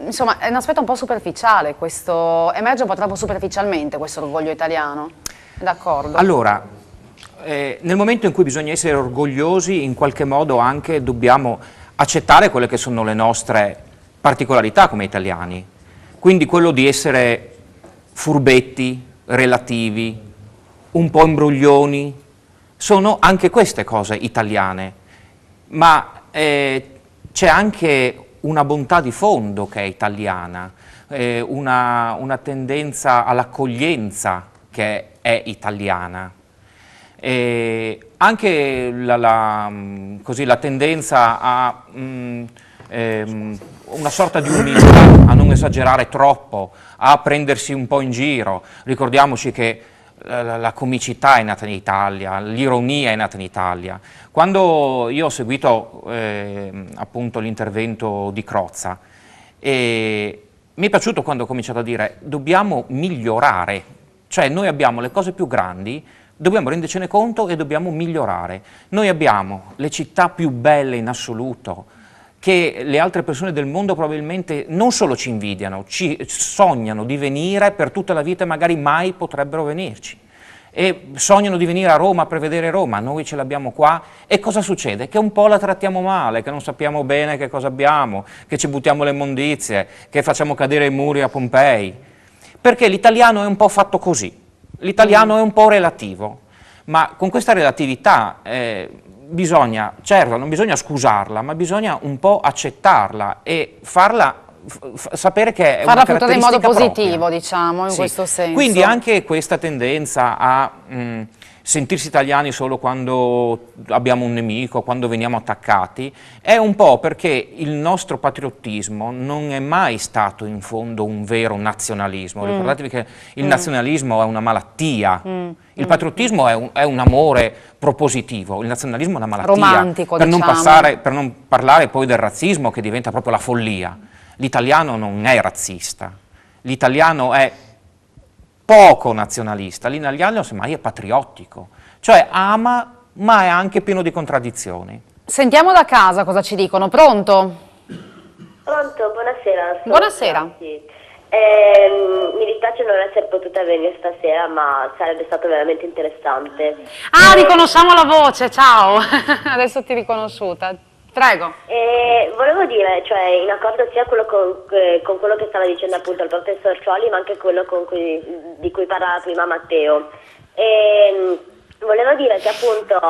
insomma è un aspetto un po' superficiale, questo emerge un po' troppo superficialmente questo orgoglio italiano, d'accordo? Allora, nel momento in cui bisogna essere orgogliosi, in qualche modo anche dobbiamo accettare quelle che sono le nostre particolarità come italiani. Quindi quello di essere furbetti, relativi, un po' imbroglioni, sono anche queste cose italiane, ma c'è anche una bontà di fondo che è italiana, una tendenza all'accoglienza che è italiana. Anche la tendenza a una sorta di umiltà, a non esagerare troppo, a prendersi un po' in giro. Ricordiamoci che la comicità è nata in Italia, l'ironia è nata in Italia. Quando io ho seguito appunto l'intervento di Crozza, mi è piaciuto quando ho cominciato a dire dobbiamo migliorare, cioè noi abbiamo le cose più grandi, dobbiamo rendercene conto e dobbiamo migliorare. Noi abbiamo le città più belle in assoluto, che le altre persone del mondo probabilmente non solo ci invidiano, ci sognano di venire per tutta la vita e magari mai potrebbero venirci. E sognano di venire a Roma per vedere Roma, noi ce l'abbiamo qua e cosa succede? Che un po' la trattiamo male, che non sappiamo bene che cosa abbiamo, che ci buttiamo le immondizie, che facciamo cadere i muri a Pompei. Perché l'italiano è un po' fatto così, l'italiano è un po' relativo, ma con questa relatività bisogna, certo, non bisogna scusarla, ma bisogna un po' accettarla e farla, sapere che è una caratteristica in modo positivo, propria. Diciamo, in questo senso. Quindi anche questa tendenza a sentirsi italiani solo quando abbiamo un nemico, quando veniamo attaccati, è un po' perché il nostro patriottismo non è mai stato in fondo un vero nazionalismo. Ricordatevi che il nazionalismo è una malattia, il patriottismo è un amore propositivo, il nazionalismo è una malattia. Romantico, per diciamo. Per non parlare poi del razzismo che diventa proprio la follia. L'italiano non è razzista, l'italiano è poco nazionalista, l'italiano semmai è patriottico, cioè ama ma è anche pieno di contraddizioni. Sentiamo da casa cosa ci dicono, pronto? Pronto, buonasera. Buonasera. Mi dispiace non essere potuta venire stasera, ma sarebbe stato veramente interessante. Ah, riconosciamo la voce, ciao, adesso ti riconosciuta. Prego. Volevo dire, cioè, in accordo sia quello con quello che stava dicendo appunto il professor Cioli, ma anche quello di cui parlava prima Matteo. Volevo dire che appunto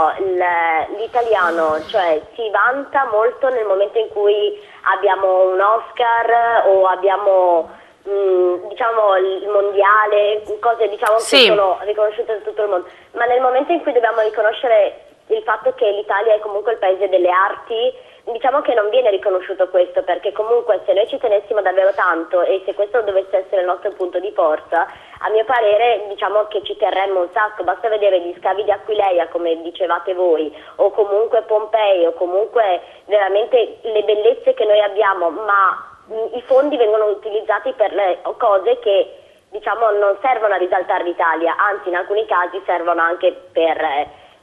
l'italiano, cioè, si vanta molto nel momento in cui abbiamo un Oscar o abbiamo diciamo il mondiale, cose diciamo che sono riconosciute da tutto il mondo, ma nel momento in cui dobbiamo riconoscere il fatto che l'Italia è comunque il paese delle arti, diciamo che non viene riconosciuto questo, perché comunque se noi ci tenessimo davvero tanto e se questo dovesse essere il nostro punto di forza, a mio parere diciamo che ci terremmo un sacco. Basta vedere gli scavi di Aquileia, come dicevate voi, o comunque Pompei, o comunque veramente le bellezze che noi abbiamo, ma i fondi vengono utilizzati per le cose che diciamo non servono a risaltare l'Italia, anzi in alcuni casi servono anche per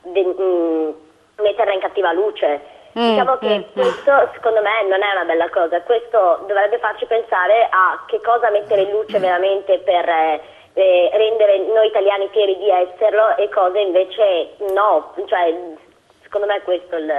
metterla in cattiva luce. Diciamo che questo secondo me non è una bella cosa, questo dovrebbe farci pensare a che cosa mettere in luce veramente per rendere noi italiani fieri di esserlo e cose invece no, cioè secondo me questo è il...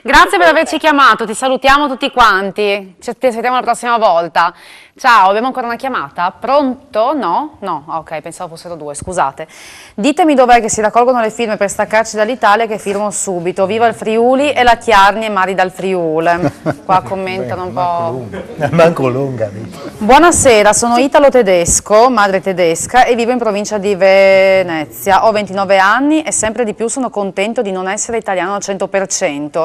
Grazie per averci chiamato, ti salutiamo tutti quanti, ti aspettiamo la prossima volta. Ciao, abbiamo ancora una chiamata? Pronto? No? No, ok, pensavo fossero due, scusate. Ditemi dov'è che si raccolgono le firme per staccarci dall'Italia che firmo subito. Viva il Friuli e la Chiarni e Mari dal Friuli. Qua commentano un po'. Manco lunga. Buonasera, sono italo-tedesco, madre tedesca e vivo in provincia di Venezia. Ho 29 anni e sempre di più sono contento di non essere italiano al 100%.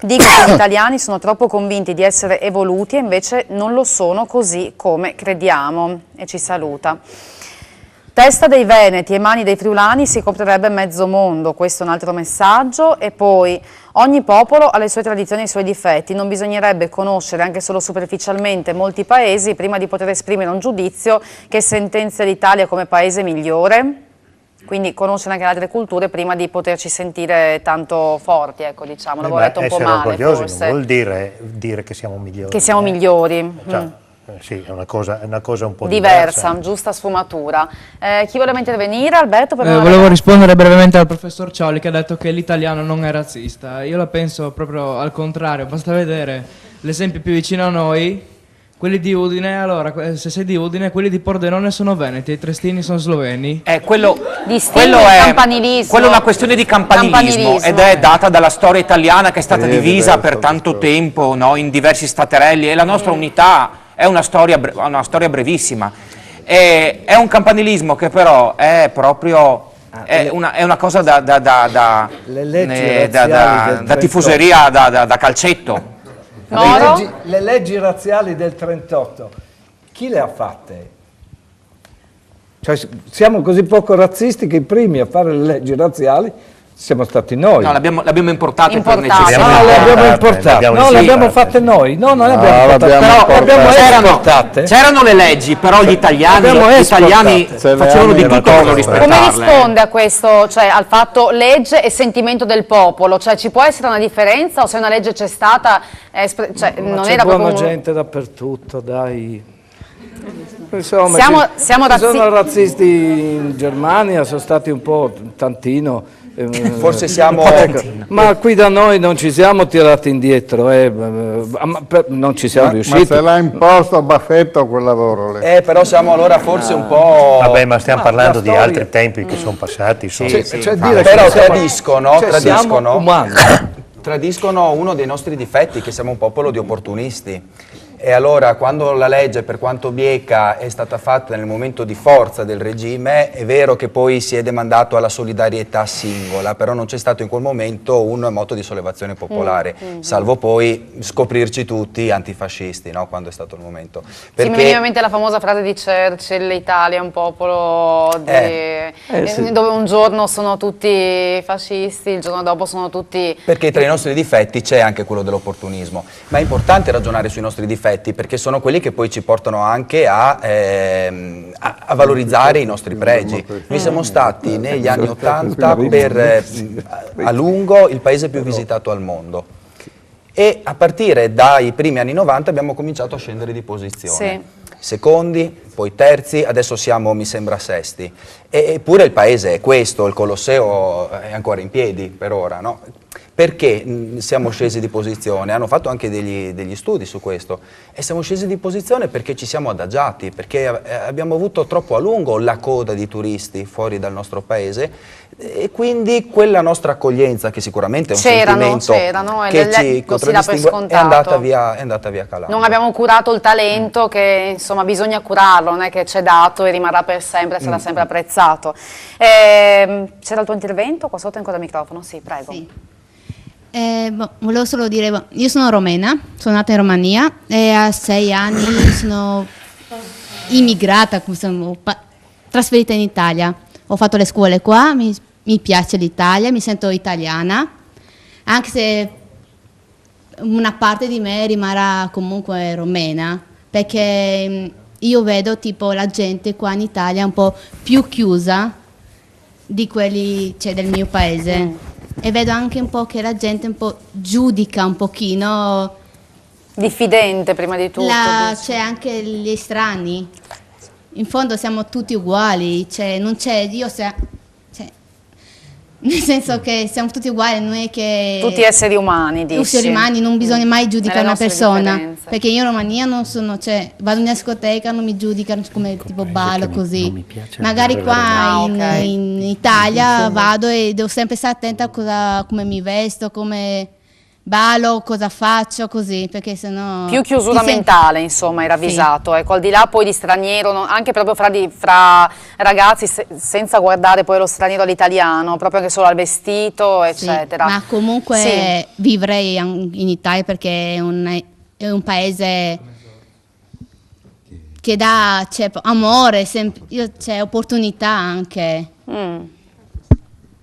Dico che gli italiani sono troppo convinti di essere evoluti e invece non lo sono così come crediamo. E ci saluta. Testa dei veneti e mani dei friulani si coprirebbe mezzo mondo, questo è un altro messaggio. E poi ogni popolo ha le sue tradizioni e i suoi difetti, non bisognerebbe conoscere anche solo superficialmente molti paesi prima di poter esprimere un giudizio che sentenzia l'Italia come paese migliore. Quindi conoscere anche le altre culture prima di poterci sentire tanto forti, ecco, diciamo, l'avevo letto un po' male forse. Non vuol dire che siamo migliori. Che siamo migliori. Cioè, sì, è una cosa un po' diversa, giusta sfumatura. Chi voleva intervenire? Alberto? Volevo rispondere brevemente al professor Cioli che ha detto che l'italiano non è razzista. Io la penso proprio al contrario, basta vedere l'esempio più vicino a noi. Quelli di Udine, allora, se sei di Udine, quelli di Pordenone sono veneti, i triestini sono sloveni. Quello è campanilismo. Quello è una questione di campanilismo ed è data dalla storia italiana che è stata divisa per tanto tempo, no, in diversi staterelli, e la nostra unità è una storia brevissima. È un campanilismo che però è proprio... È una cosa da tifoseria, da calcetto. Le leggi razziali del 38, chi le ha fatte? Cioè, siamo così poco razzisti che i primi a fare le leggi razziali siamo stati noi. No, l'abbiamo importate per necessità. No, le abbiamo importate. No, le abbiamo fatte noi. No, non le abbiamo portate. Però le abbiamo esportate. C'erano le leggi, però gli italiani facevano di tutto per non rispettarle. Come risponde a questo, cioè al fatto legge e sentimento del popolo? Cioè ci può essere una differenza o se una legge c'è stata, cioè, non era proprio... buona gente dappertutto, dai. Insomma, siamo sono razzisti in Germania, sono stati un po' tantino. Forse siamo... Ma qui da noi non ci siamo tirati indietro, non ci siamo riusciti. Ma se l'ha imposto Baffetto quel lavoro lì. Però siamo allora forse un po'... Vabbè, ma stiamo parlando di altri tempi che sono passati. Però tradiscono uno dei nostri difetti, che siamo un popolo di opportunisti. E allora quando la legge, per quanto bieca, è stata fatta nel momento di forza del regime, è vero che poi si è demandato alla solidarietà singola, però non c'è stato in quel momento un moto di sollevazione popolare, salvo poi scoprirci tutti antifascisti, no? Quando è stato il momento. Perché... mi viene in mente la famosa frase di Churchill: l'Italia è un popolo dove un giorno sono tutti fascisti, il giorno dopo sono tutti... Perché tra i nostri difetti c'è anche quello dell'opportunismo, ma è importante ragionare sui nostri difetti, perché sono quelli che poi ci portano anche a valorizzare i nostri pregi. Noi siamo stati negli anni '80 a lungo il paese più visitato al mondo e a partire dai primi anni '90 abbiamo cominciato a scendere di posizione. Secondi, poi terzi, adesso siamo, mi sembra, sesti. Eppure il paese è questo, il Colosseo è ancora in piedi per ora, no? Perché siamo scesi di posizione? Hanno fatto anche degli studi su questo e siamo scesi di posizione perché ci siamo adagiati, perché abbiamo avuto troppo a lungo la coda di turisti fuori dal nostro paese e quindi quella nostra accoglienza, che sicuramente è un sentimento che ci contraddistingue, è andata via calando. Non abbiamo curato il talento che insomma bisogna curarlo, non è che c'è dato e rimarrà per sempre, sarà sempre apprezzato. C'era il tuo intervento? Qua sotto ancora il microfono, sì, prego. Sì. Volevo solo dire, io sono romena, sono nata in Romania e a 6 anni sono immigrata, sono trasferita in Italia. Ho fatto le scuole qua, mi piace l'Italia, mi sento italiana, anche se una parte di me rimarrà comunque romena, perché io vedo tipo la gente qua in Italia un po' più chiusa di quelli del mio paese. e vedo anche un po' che la gente un po' giudica un pochino. Diffidente prima di tutto. C'è anche gli estranei. In fondo siamo tutti uguali, cioè non c'è Dio, cioè, nel senso che siamo tutti uguali, non è che... Tutti esseri umani, dici? Tutti esseri umani, non bisogna mai giudicare Nelle una nostre persona, differenze. perché io in Romania non sono, cioè, vado in una discoteca, non mi giudicano come tipo ballo, così. Magari qua in Italia vado e devo sempre stare attenta a come mi vesto, come ballo, cosa faccio, così, perché sennò... Più chiusura mentale, insomma, hai ravvisato, ecco, al di là poi di straniero, anche proprio fra ragazzi, senza guardare poi lo straniero all'italiano, proprio anche solo al vestito, eccetera. Ma comunque vivrei in Italia perché è un paese che dà amore, c'è opportunità anche.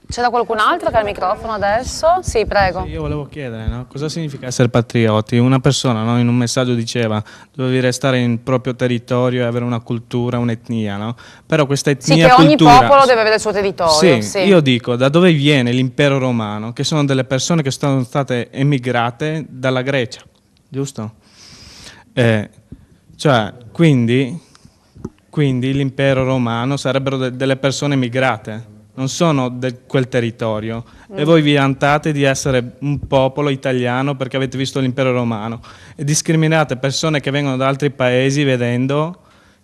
C'è da qualcun altro che ha il microfono adesso? Sì, prego. Io volevo chiedere, no? Cosa significa essere patrioti? Una persona, no? In un messaggio diceva dovevi restare nel proprio territorio e avere una cultura, un'etnia, no? Però questa etnia, sì, che ogni cultura, popolo deve avere il suo territorio. sì, io dico, da dove viene l'impero romano? Che sono delle persone che sono state emigrate dalla Grecia, giusto? Quindi l'impero romano sarebbero delle persone emigrate. Non sono di quel territorio e voi vi vantate di essere un popolo italiano perché avete visto l'impero romano e discriminate persone che vengono da altri paesi vedendo,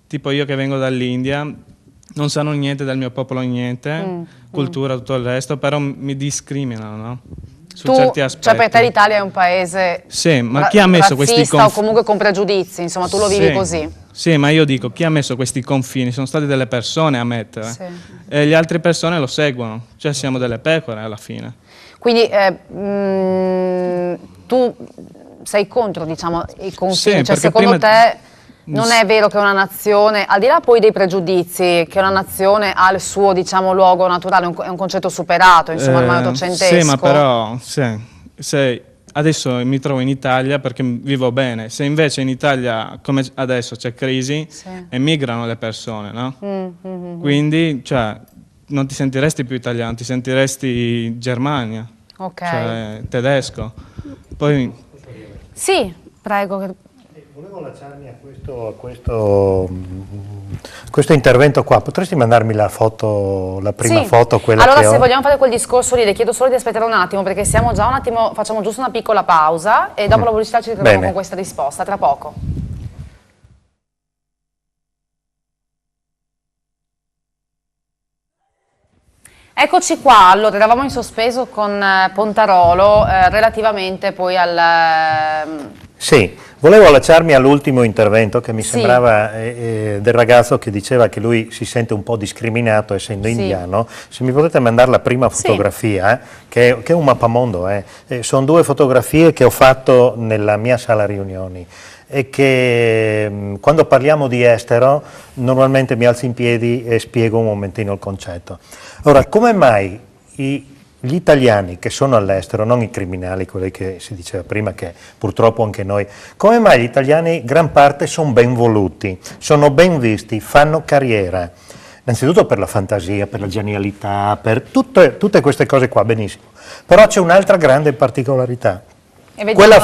tipo io che vengo dall'India, non sanno niente del mio popolo, niente, cultura, tutto il resto, però mi discriminano, no? Su certi aspetti. Cioè per te l'Italia è un paese chi ha messo questi razzista o comunque con pregiudizi, insomma tu lo vivi così. Sì, ma io dico, chi ha messo questi confini? Sono state delle persone a mettere e le altre persone lo seguono, cioè siamo delle pecore alla fine. Quindi tu sei contro, diciamo, i confini, cioè secondo te non è vero che una nazione, al di là poi dei pregiudizi, che una nazione ha il suo, diciamo, luogo naturale, è un concetto superato, insomma, ormai ottocentesco. Sì, ma però, adesso mi trovo in Italia perché vivo bene, se invece in Italia, come adesso c'è crisi, emigrano le persone, no? Quindi, cioè, non ti sentiresti più italiano, ti sentiresti Germania, cioè tedesco. Poi... Sì, prego. Volevo lasciarmi a questo intervento qua. Potresti mandarmi la foto, la prima foto, quella allora, che ho? se vogliamo fare quel discorso lì, le chiedo solo di aspettare un attimo, perché siamo già un attimo, facciamo giusto una piccola pausa e dopo la pubblicità ci ritroviamo con questa risposta, tra poco. Eccoci qua, allora eravamo in sospeso con Pontarolo relativamente poi al... Sì, volevo allacciarmi all'ultimo intervento che mi sembrava del ragazzo che diceva che lui si sente un po' discriminato essendo indiano. Se mi potete mandare la prima fotografia, che è un mappamondo, sono 2 fotografie che ho fatto nella mia sala riunioni e che quando parliamo di estero normalmente mi alzo in piedi e spiego un momentino il concetto. Ora, come mai gli italiani che sono all'estero, non i criminali, quelli che si diceva prima, che purtroppo anche noi, come mai gli italiani gran parte sono ben voluti, sono ben visti, fanno carriera? Innanzitutto per la fantasia, per la genialità, per tutte queste cose qua, benissimo. Però c'è un'altra grande particolarità. Quella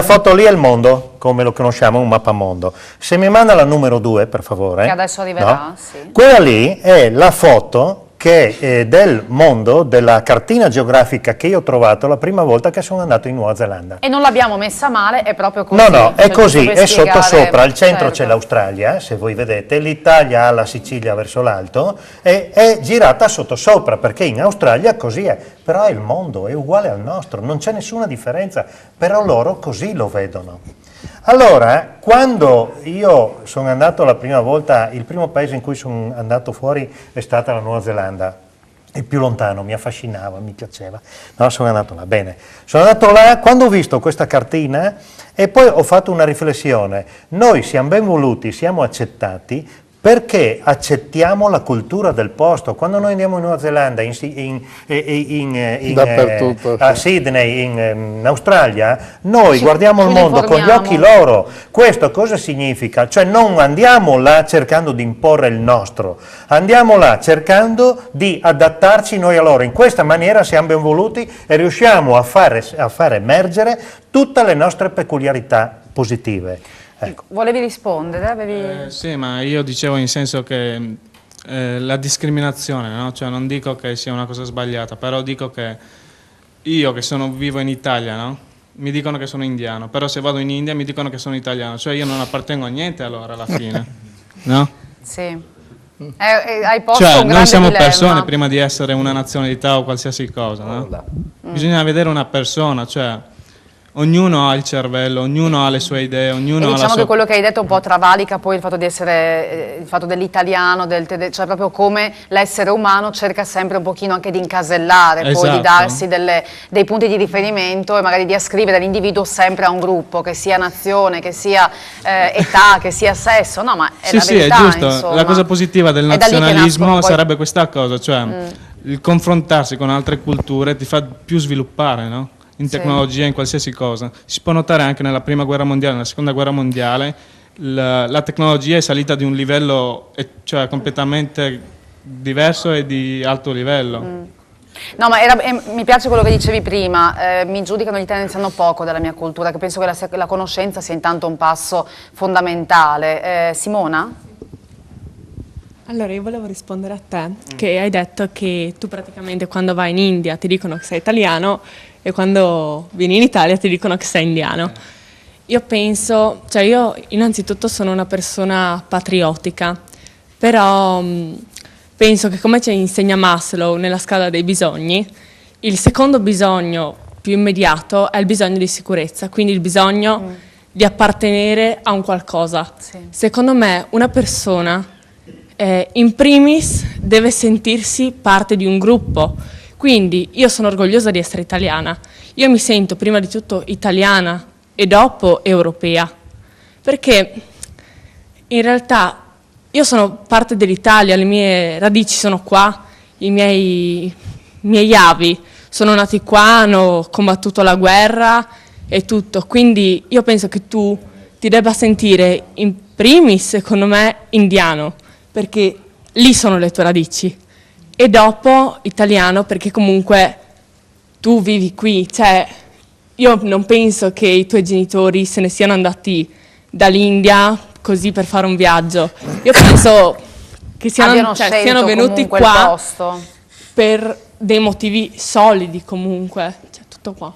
foto lì è il mondo, come lo conosciamo, un mappamondo. Se mi manda la numero 2, per favore. Che adesso arriverà, sì. Quella lì è la foto che è del mondo, della cartina geografica che io ho trovato la prima volta che sono andato in Nuova Zelanda. E non l'abbiamo messa male, è proprio così. No, è così, è sottosopra, al centro c'è l'Australia, se voi vedete, l'Italia ha la Sicilia verso l'alto e è girata sottosopra, perché in Australia così è, però è il mondo, è uguale al nostro, non c'è nessuna differenza, però loro così lo vedono. Allora, quando io sono andato la prima volta, il primo paese in cui sono andato fuori è stata la Nuova Zelanda, il più lontano, mi affascinava, mi piaceva. No, sono andato là, bene. Sono andato là, quando ho visto questa cartina, e poi ho fatto una riflessione. Noi siamo ben voluti, siamo accettati, perché accettiamo la cultura del posto. Quando noi andiamo in Nuova Zelanda, a Sydney, in Australia, noi guardiamo il mondo con gli occhi loro. Questo cosa significa? Cioè non andiamo là cercando di imporre il nostro, andiamo là cercando di adattarci noi a loro. In questa maniera siamo ben voluti e riusciamo a far emergere tutte le nostre peculiarità positive. Ecco. Volevi rispondere? Sì, ma io dicevo in senso che la discriminazione, no? Cioè non dico che sia una cosa sbagliata, però dico che io che vivo in Italia, no? Mi dicono che sono indiano, però se vado in India mi dicono che sono italiano, cioè io non appartengo a niente allora alla fine, no? Sì. Hai posto cioè un grande noi siamo dilemma. persone prima di essere una nazionalità o qualsiasi cosa, no? Bisogna vedere una persona, cioè ognuno ha il cervello, ognuno ha le sue idee, ognuno ha la sua... che quello che hai detto un po' travalica poi il fatto di essere, il fatto dell'italiano, cioè proprio come l'essere umano cerca sempre un pochino anche di incasellare, poi di darsi dei punti di riferimento e magari di ascrivere l'individuo sempre a un gruppo, che sia nazione, che sia età, che sia sesso, no ma è la verità, è giusto, insomma. La cosa positiva del nazionalismo sarebbe questa cosa, cioè il confrontarsi con altre culture ti fa più sviluppare, no? In tecnologia, in qualsiasi cosa. Si può notare anche nella prima guerra mondiale, nella seconda guerra mondiale, la tecnologia è salita di un livello cioè completamente diverso e di alto livello. No, ma mi piace quello che dicevi prima, mi giudicano gli italiani sanno poco della mia cultura, che penso che la conoscenza sia intanto un passo fondamentale. Simona? Allora, io volevo rispondere a te, che hai detto che tu praticamente quando vai in India ti dicono che sei italiano e quando vieni in Italia ti dicono che sei indiano. Io penso, cioè io innanzitutto sono una persona patriottica, però penso che come ci insegna Maslow nella scala dei bisogni, il secondo bisogno più immediato è il bisogno di sicurezza, quindi il bisogno di appartenere a un qualcosa. Sì. Secondo me una persona in primis deve sentirsi parte di un gruppo, quindi io sono orgogliosa di essere italiana, io mi sento prima di tutto italiana e dopo europea, perché in realtà io sono parte dell'Italia, le mie radici sono qua, i miei avi sono nati qua, hanno combattuto la guerra e tutto, quindi io penso che tu ti debba sentire in primis, secondo me, indiano, perché lì sono le tue radici, e dopo italiano perché comunque tu vivi qui, cioè io non penso che i tuoi genitori se ne siano andati dall'India così per fare un viaggio, io penso che siano venuti qua per dei motivi solidi comunque, cioè tutto qua.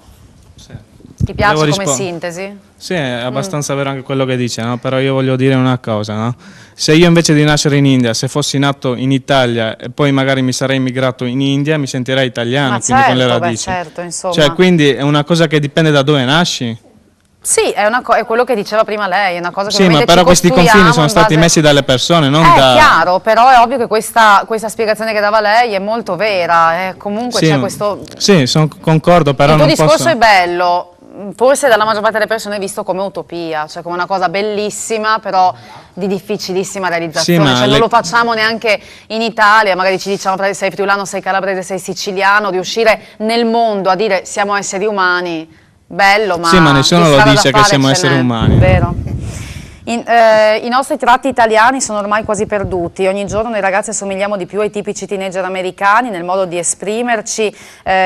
Ti piace come sintesi? Sì, è abbastanza vero anche quello che dice, no? Però io voglio dire una cosa, no? Se io invece di nascere in India, se fossi nato in Italia e poi magari mi sarei immigrato in India, mi sentirei italiano, quindi con le radici. Certo, insomma. Cioè, quindi è una cosa che dipende da dove nasci. Sì, è quello che diceva prima lei, è una cosa che sì, ma però questi confini sono stati messi dalle persone, non da... È chiaro, però è ovvio che questa spiegazione che dava lei è molto vera, comunque c'è questo... Sì, concordo, però non posso... Il tuo discorso è bello, forse dalla maggior parte delle persone è visto come utopia, cioè come una cosa bellissima, però di difficilissima realizzazione, cioè non lo facciamo neanche in Italia, magari ci diciamo sei friulano, sei calabrese, sei siciliano, riuscire nel mondo a dire siamo esseri umani... Bello, ma sì, ma nessuno lo dice che siamo esseri umani. Vero. I nostri tratti italiani sono ormai quasi perduti, ogni giorno noi ragazzi assomigliamo di più ai tipici teenager americani nel modo di esprimerci,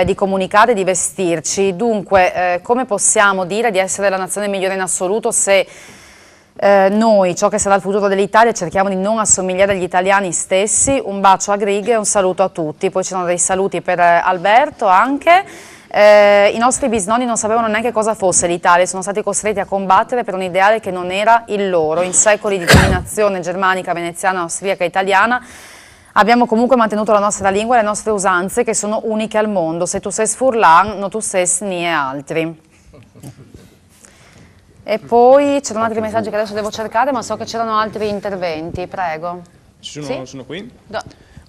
di comunicare, di vestirci. Dunque, come possiamo dire di essere la nazione migliore in assoluto se noi, ciò che sarà il futuro dell'Italia, cerchiamo di non assomigliare agli italiani stessi? Un bacio a Grig e un saluto a tutti. Poi ci sono dei saluti per Alberto anche. I nostri bisnonni non sapevano neanche cosa fosse l'Italia, sono stati costretti a combattere per un ideale che non era il loro. In secoli di dominazione germanica, veneziana, austriaca e italiana abbiamo comunque mantenuto la nostra lingua e le nostre usanze che sono uniche al mondo. Se tu sei furlan, no tu sei nie altri. E poi c'erano altri messaggi che adesso devo cercare, ma so che c'erano altri interventi, prego. Sono qui?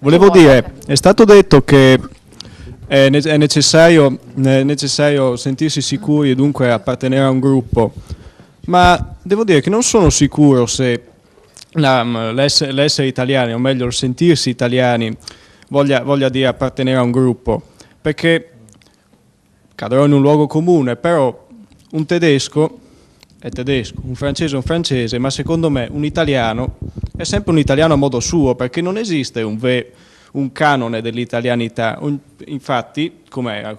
Volevo dire, è stato detto che è necessario sentirsi sicuri e dunque appartenere a un gruppo, ma devo dire che non sono sicuro se l'essere italiani, o meglio il sentirsi italiani, voglia dire appartenere a un gruppo, perché cadrò in un luogo comune, però un tedesco è tedesco, un francese è un francese, ma secondo me un italiano è sempre un italiano a modo suo, perché non esiste un canone dell'italianità. Infatti, come è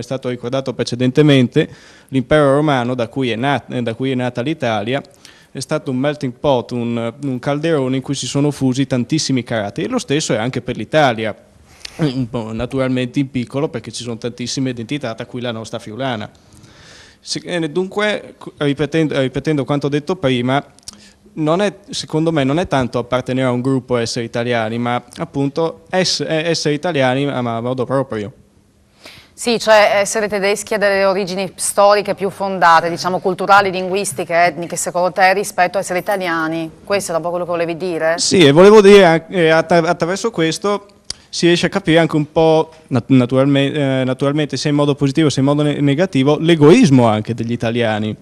stato ricordato precedentemente, l'impero romano, da cui è nata l'Italia, è stato un melting pot, un calderone in cui si sono fusi tantissimi caratteri, e lo stesso è anche per l'Italia, un po' naturalmente in piccolo, perché ci sono tantissime identità, tra cui la nostra friulana. Dunque, ripetendo quanto detto prima, secondo me non è tanto appartenere a un gruppo essere italiani, ma appunto essere italiani a modo proprio. Sì, cioè essere tedeschi ha delle origini storiche più fondate, diciamo culturali, linguistiche, etniche, secondo te, rispetto a essere italiani. Questo è un po' quello che volevi dire? Sì, e volevo dire attraverso questo si riesce a capire anche un po', naturalmente sia in modo positivo sia in modo negativo, l'egoismo anche degli italiani.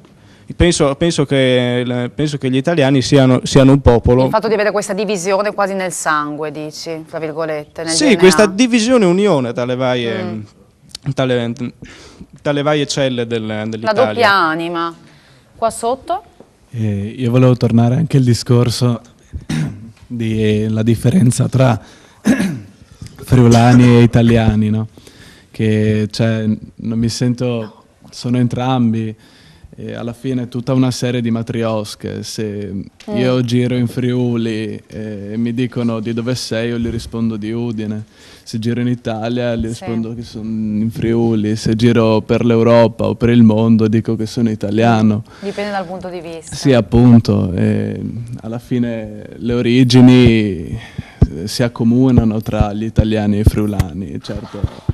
Penso che gli italiani siano un popolo. Il fatto di avere questa divisione quasi nel sangue, dici, tra virgolette, nel sì, DNA. questa divisione unione tra le varie celle dell'Italia. La doppia anima. Qua sotto? Io volevo tornare anche al discorso della differenza tra friulani e italiani, no? Che cioè, non mi sento, sono entrambi. E alla fine è tutta una serie di matriosche. Se io giro in Friuli e mi dicono di dove sei, io gli rispondo di Udine. Se giro in Italia gli rispondo che sono in Friuli. Se giro per l'Europa o per il mondo dico che sono italiano. Dipende dal punto di vista. Sì, appunto. E alla fine le origini si accomunano tra gli italiani e i friulani. Certo,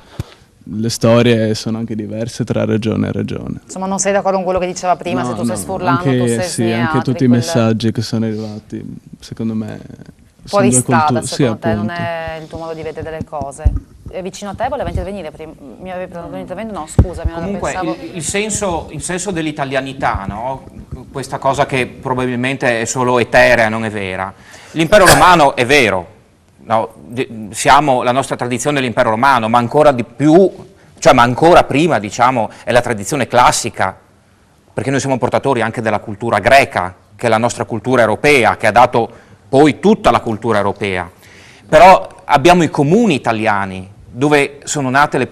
le storie sono anche diverse tra regione e regione. Insomma, non sei d'accordo con quello che diceva prima, se tu sei sfurlano, tu sei sì, anche tutti i messaggi che sono arrivati, secondo me, fuori strada, secondo te, appunto. non è il tuo modo di vedere le cose. È vicino a te, voleva intervenire prima? Mi avevi prenotato un intervento? No, scusami, comunque pensavo... il senso dell'italianità, no? Questa cosa che probabilmente è solo eterea, non è vera. L'impero romano è vero. No, la nostra tradizione è l'impero romano, ma ancora di più, cioè ma ancora prima, diciamo, è la tradizione classica, perché noi siamo portatori anche della cultura greca, che è la nostra cultura europea, che ha dato poi tutta la cultura europea. Però abbiamo i comuni italiani, dove sono nate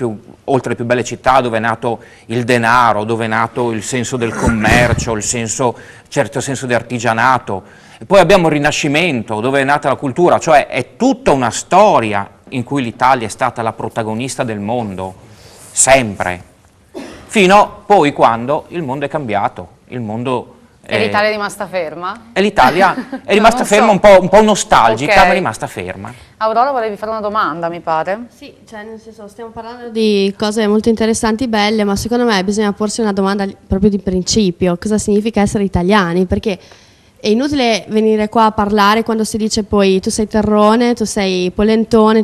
oltre le più belle città, dove è nato il denaro, dove è nato il senso del commercio, certo senso di artigianato. E poi abbiamo il Rinascimento, dove è nata la cultura, cioè è tutta una storia in cui l'Italia è stata la protagonista del mondo, sempre, fino poi quando il mondo è cambiato, il mondo... E l'Italia è rimasta ferma? E l'Italia è rimasta ferma, un po' nostalgica, ma è rimasta ferma. Aurora, volevi fare una domanda, mi pare? Sì, cioè nel senso stiamo parlando di cose molto interessanti, belle, ma secondo me bisogna porsi una domanda proprio di principio. Cosa significa essere italiani? Perché è inutile venire qua a parlare quando si dice poi tu sei terrone, tu sei polentone,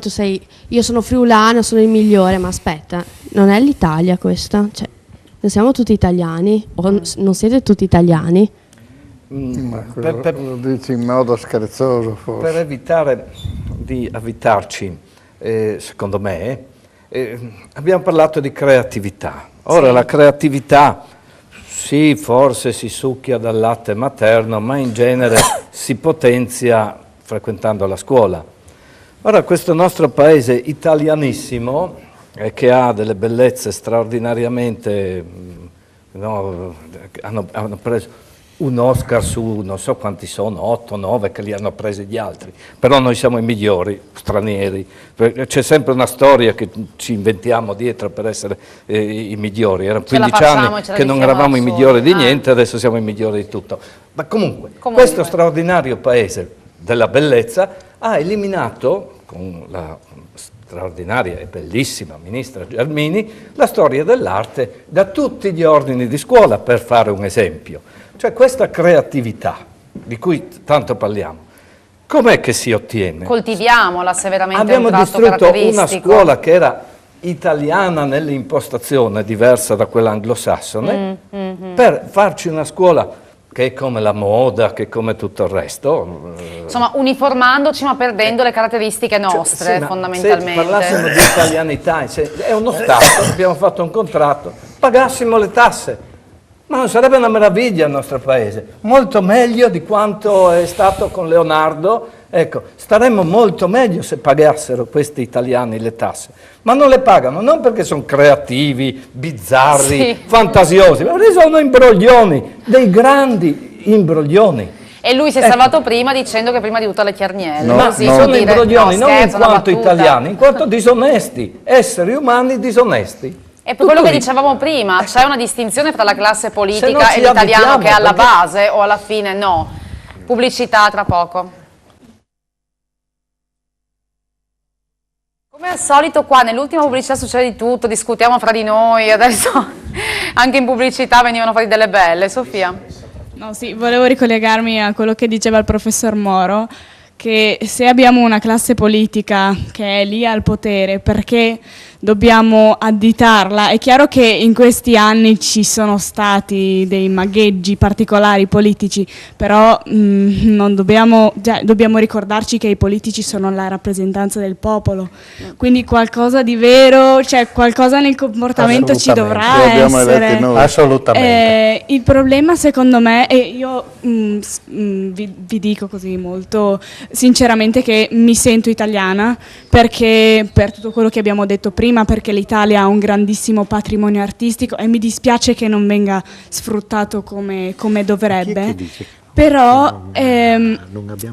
io sono friulano, sono il migliore, ma aspetta, non è l'Italia questa? Cioè, non siamo tutti italiani? O non siete tutti italiani? Lo dici in modo scherzoso forse. Per evitare di avvitarci, secondo me, abbiamo parlato di creatività. Ora la creatività... Sì, forse si succhia dal latte materno, ma in genere si potenzia frequentando la scuola. Ora, questo nostro paese italianissimo, che ha delle bellezze straordinariamente... hanno preso un Oscar su non so quanti sono, 8, 9 che li hanno presi gli altri, però noi siamo i migliori stranieri, c'è sempre una storia che ci inventiamo dietro per essere i migliori, erano 15 anni che non eravamo i migliori di niente, adesso siamo i migliori di tutto, ma comunque questo straordinario paese della bellezza ha eliminato con la straordinaria e bellissima ministra Gelmini la storia dell'arte da tutti gli ordini di scuola, per fare un esempio. Cioè questa creatività di cui tanto parliamo, com'è che si ottiene? Coltiviamola severamente. Abbiamo distrutto una scuola che era italiana nell'impostazione, diversa da quella anglosassone, per farci una scuola che è come la moda, che è come tutto il resto. Insomma, uniformandoci ma perdendo le caratteristiche nostre, Sì, ma fondamentalmente. se parlassimo di italianità, è uno Stato, abbiamo fatto un contratto, pagassimo le tasse, ma non sarebbe una meraviglia il nostro paese, molto meglio di quanto è stato con Leonardo. Ecco, staremmo molto meglio se pagassero questi italiani le tasse, ma non le pagano, non perché sono creativi, bizzarri, fantasiosi, ma sono imbroglioni, dei grandi imbroglioni. E lui si è salvato prima dicendo che prima di tutto le Chiarnielle. No, così, sono imbroglioni, no, non in scherzo, una quanto battuta. italiani, in quanto disonesti, esseri umani disonesti. E per quello Tutto che lì. dicevamo prima, c'è una distinzione tra la classe Se non politica ci e l'italiano abitiamo, che è alla perché- base o alla fine no. Pubblicità tra poco. Come al solito qua nell'ultima pubblicità succede di tutto, discutiamo fra di noi, adesso anche in pubblicità venivano fuori delle belle. Sofia? No, sì, volevo ricollegarmi a quello che diceva il professor Moro, che se abbiamo una classe politica che è lì al potere, perché dobbiamo additarla? È chiaro che in questi anni ci sono stati dei magheggi particolari politici, però non dobbiamo ricordarci che i politici sono la rappresentanza del popolo, quindi qualcosa di vero, cioè qualcosa nel comportamento ci dovrà essere. Assolutamente. Il problema secondo me, e io vi dico così molto sinceramente che mi sento italiana, perché per tutto quello che abbiamo detto prima, perché l'Italia ha un grandissimo patrimonio artistico e mi dispiace che non venga sfruttato come dovrebbe. Però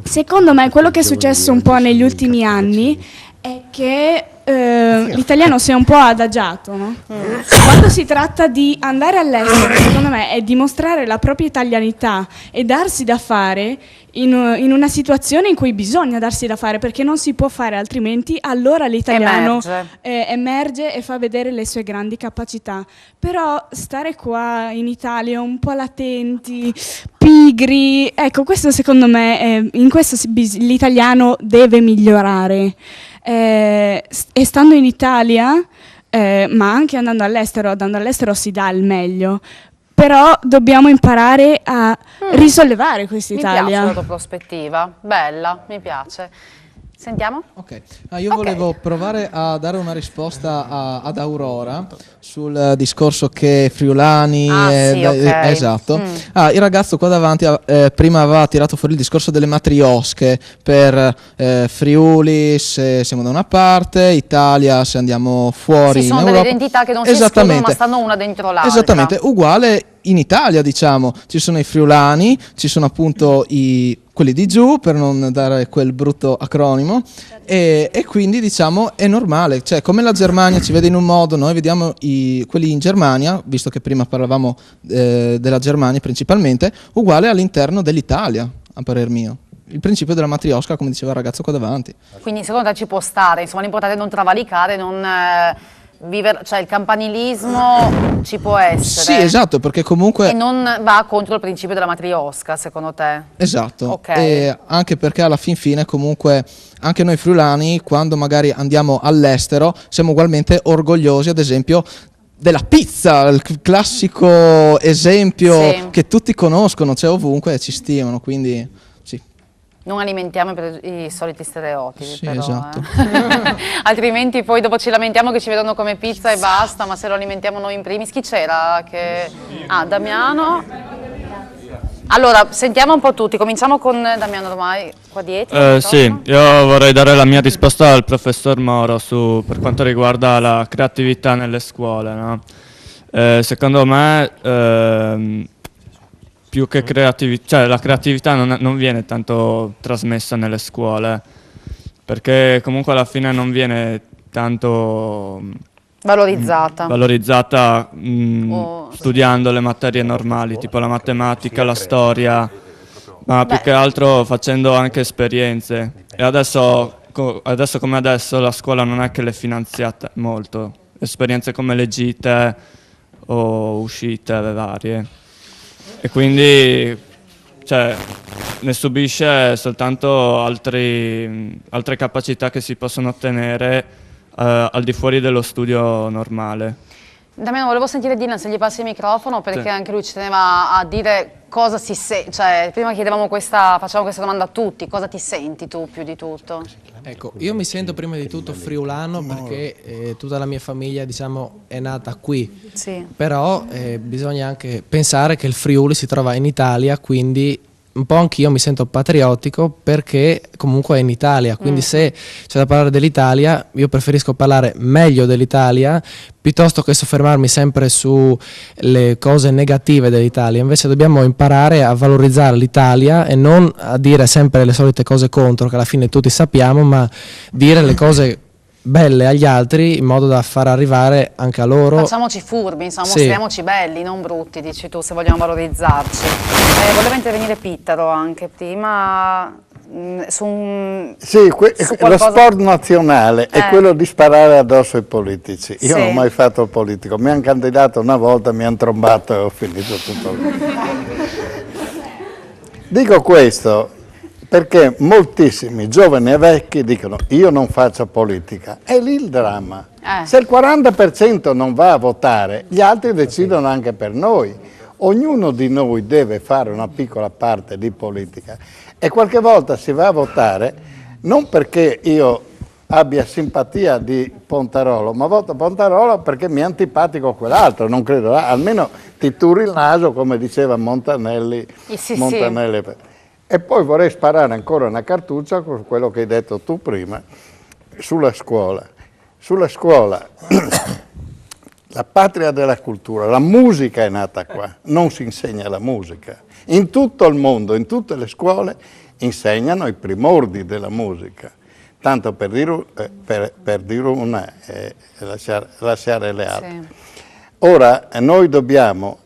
secondo me quello che è successo un po' negli ultimi anni è che l'italiano si è un po' adagiato, no? Quando si tratta di andare all'estero, secondo me, è dimostrare la propria italianità e darsi da fare in una situazione in cui bisogna darsi da fare, perché non si può fare altrimenti, allora l'italiano emerge e fa vedere le sue grandi capacità. Però stare qua in Italia un po' latenti, pigri, ecco, questo secondo me, in questo l'italiano deve migliorare. E stando in Italia, ma anche andando all'estero si dà il meglio, però dobbiamo imparare a risollevare quest'Italia. Mi piace la tua prospettiva, bella, mi piace. Sentiamo? Ok, io volevo provare a dare una risposta ad Aurora sul discorso che Friulani... sì, ok. Esatto. Il ragazzo qua davanti prima aveva tirato fuori il discorso delle matriosche per Friuli se siamo da una parte, Italia se andiamo fuori Sì, sono in delle Europa. identità che non si escludono ma stanno una dentro l'altra. Esattamente, uguale in Italia, diciamo, ci sono i friulani, ci sono appunto quelli di giù, per non dare quel brutto acronimo, e quindi diciamo è normale, cioè come la Germania ci vede in un modo, noi vediamo quelli in Germania, visto che prima parlavamo della Germania principalmente, uguale all'interno dell'Italia, a parer mio. Il principio della matriosca, come diceva il ragazzo qua davanti. Quindi secondo te ci può stare, insomma l'importante è non travalicare, non... cioè il campanilismo ci può essere. Sì, esatto, perché comunque... E non va contro il principio della matriosca, secondo te? Esatto, Ok. e anche perché alla fin fine comunque anche noi friulani, quando magari andiamo all'estero, siamo ugualmente orgogliosi, ad esempio, della pizza, il classico esempio che tutti conoscono, c'è ovunque e ci stimano, quindi... Non alimentiamo per i soliti stereotipi, Sì, però, esatto. Altrimenti poi dopo ci lamentiamo che ci vedono come pizza e basta, ma se lo alimentiamo noi in primis. Chi c'era? Damiano. Allora, sentiamo un po' tutti, cominciamo con Damiano ormai qua dietro. Sì, io vorrei dare la mia risposta al professor Moro per quanto riguarda la creatività nelle scuole, no? Secondo me... più che creatività, cioè la creatività non viene tanto trasmessa nelle scuole, perché comunque alla fine non viene tanto valorizzata studiando le materie normali, tipo la matematica, la storia, ma più che altro facendo anche esperienze. E adesso come adesso la scuola non è che le finanziate molto, esperienze come le gite o uscite varie. E quindi ne subisce soltanto altre capacità che si possono ottenere al di fuori dello studio normale. Damiano, volevo sentire Dylan se gli passi il microfono, perché Sì. anche lui ci teneva a dire cosa si sente, cioè prima chiedevamo facciamo questa domanda a tutti, cosa ti senti tu più di tutto? Ecco, io mi sento prima di tutto friulano perché tutta la mia famiglia, diciamo, è nata qui. Sì. Però bisogna anche pensare che il Friuli si trova in Italia, quindi un po' anch'io mi sento patriottico perché comunque è in Italia, quindi se c'è da parlare dell'Italia io preferisco parlare meglio dell'Italia piuttosto che soffermarmi sempre sulle cose negative dell'Italia. Invece dobbiamo imparare a valorizzare l'Italia e non a dire sempre le solite cose contro, che alla fine tutti sappiamo, ma dire le cose belle agli altri in modo da far arrivare anche a loro. Facciamoci furbi, insomma, Sì. mostriamoci belli, non brutti, dici tu, se vogliamo valorizzarci. Voleva intervenire Pittaro anche prima su un... Sì, su lo qualcosa- sport nazionale è quello di sparare addosso ai politici. Io Sì. non ho mai fatto il politico, mi hanno candidato una volta, mi hanno trombato e ho finito tutto lì. Dico questo perché moltissimi giovani e vecchi dicono io non faccio politica, è lì il dramma. Se il 40% non va a votare, gli altri decidono anche per noi. Ognuno di noi deve fare una piccola parte di politica e qualche volta si va a votare non perché io abbia simpatia di Pontarolo, ma voto Pontarolo perché mi è antipatico quell'altro, non credo, almeno ti turi il naso come diceva Montanelli. Sì. Montanelli. E poi vorrei sparare ancora una cartuccia con quello che hai detto tu prima, sulla scuola. Sulla scuola, la patria della cultura, la musica è nata qua, non si insegna la musica. In tutto il mondo, in tutte le scuole, insegnano i primordi della musica, tanto per dire una e lasciare le altre. Sì. Ora noi dobbiamo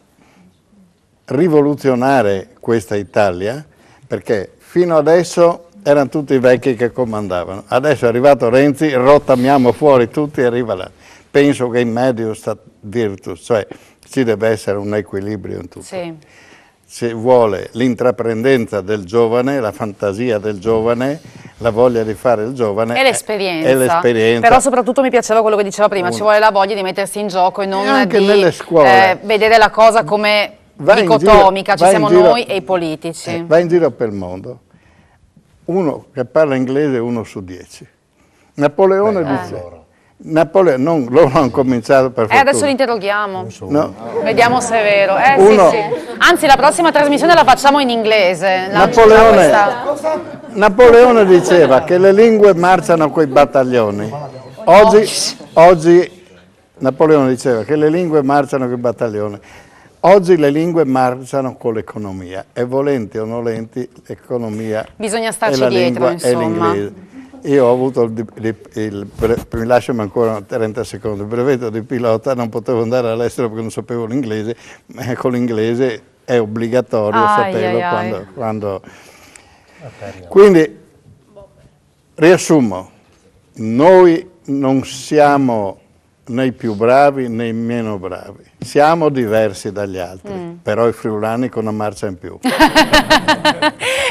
rivoluzionare questa Italia, perché fino adesso erano tutti i vecchi che comandavano. Adesso è arrivato Renzi, rottamiamo fuori tutti e arriva là. Penso che in medio sta virtus, cioè ci deve essere un equilibrio in tutto. Sì. Se vuole l'intraprendenza del giovane, la fantasia del giovane, la voglia di fare il giovane E l'esperienza. e l'esperienza. Però soprattutto mi piaceva quello che diceva prima, ci vuole la voglia di mettersi in gioco e non E anche di nelle scuole. vedere la cosa come Vai in dicotomica, giro- ci vai in siamo giro- noi e i politici. Va in giro per il mondo, uno che parla inglese è 1 su 10. Napoleone dice... loro hanno cominciato per fortuna. Adesso li interroghiamo. No. Vediamo se è vero. Uno- Sì. Anzi, la prossima trasmissione la facciamo in inglese. Napoleone diceva che le lingue marciano coi battaglioni. Oggi Napoleone diceva che le lingue marciano coi battaglioni. Oggi le lingue marciano con l'economia e volenti o nolenti l'economia Bisogna e starci la dietro, lingua è insomma. l'inglese. Io ho avuto mi lasciami ancora 30 secondi, il brevetto di pilota, non potevo andare all'estero perché non sapevo l'inglese, ma con l'inglese è obbligatorio saperlo quando... Quindi, riassumo, noi non siamo né i più bravi né i meno bravi, siamo diversi dagli altri, però i friulani con una marcia in più.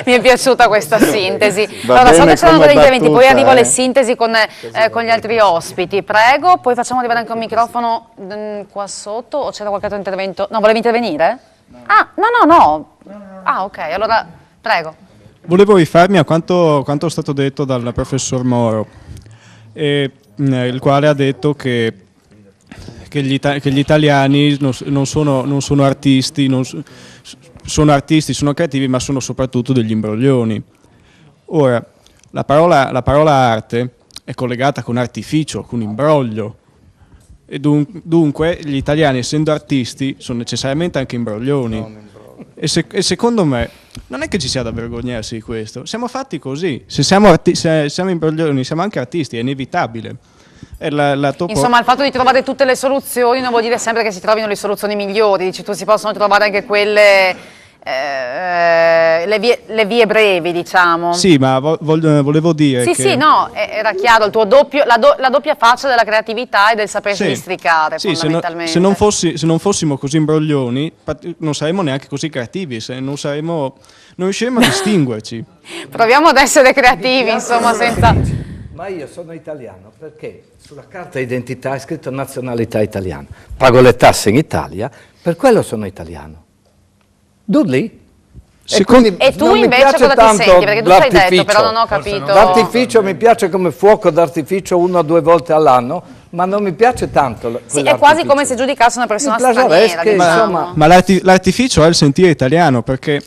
Mi è piaciuta questa sintesi. Va Allora, so bene che c'erano come degli interventi, poi battuta, arrivo alle sintesi con gli altri ospiti. Prego, poi facciamo arrivare anche un microfono qua sotto. O c'era qualche altro intervento? No, volevi intervenire? Ah, no. Ah, ok, allora prego. Volevo rifarmi a quanto è stato detto dal professor Moro, il quale ha detto che gli italiani non sono artisti, sono artisti, sono creativi, ma sono soprattutto degli imbroglioni. Ora, la parola arte è collegata con artificio, con imbroglio, e dunque gli italiani, essendo artisti, sono necessariamente anche imbroglioni. E secondo me non è che ci sia da vergognarsi di questo, siamo fatti così, se siamo imbroglioni siamo anche artisti, è inevitabile. Insomma, il fatto di trovare tutte le soluzioni non vuol dire sempre che si trovino le soluzioni migliori, dici tu, si possono trovare anche quelle, le vie brevi, diciamo. Sì, ma volevo dire che... Sì, no, era chiaro, il tuo la doppia faccia della creatività e del sapersi districare, fondamentalmente. Se non fossimo così imbroglioni, non saremmo neanche così creativi, non riusciremmo a distinguerci. Proviamo ad essere creativi, insomma, senza... Ma io sono italiano perché sulla carta d'identità è scritto nazionalità italiana. Pago le tasse in Italia, per quello sono italiano. Dudley? E tu invece cosa ti senti? Perché tu hai detto, però non ho capito. L'artificio mi piace come fuoco d'artificio 1 o 2 volte all'anno, ma non mi piace tanto. Sì, è quasi come se giudicasse una persona straniera. Diciamo. Ma l'artificio è il sentire italiano, perché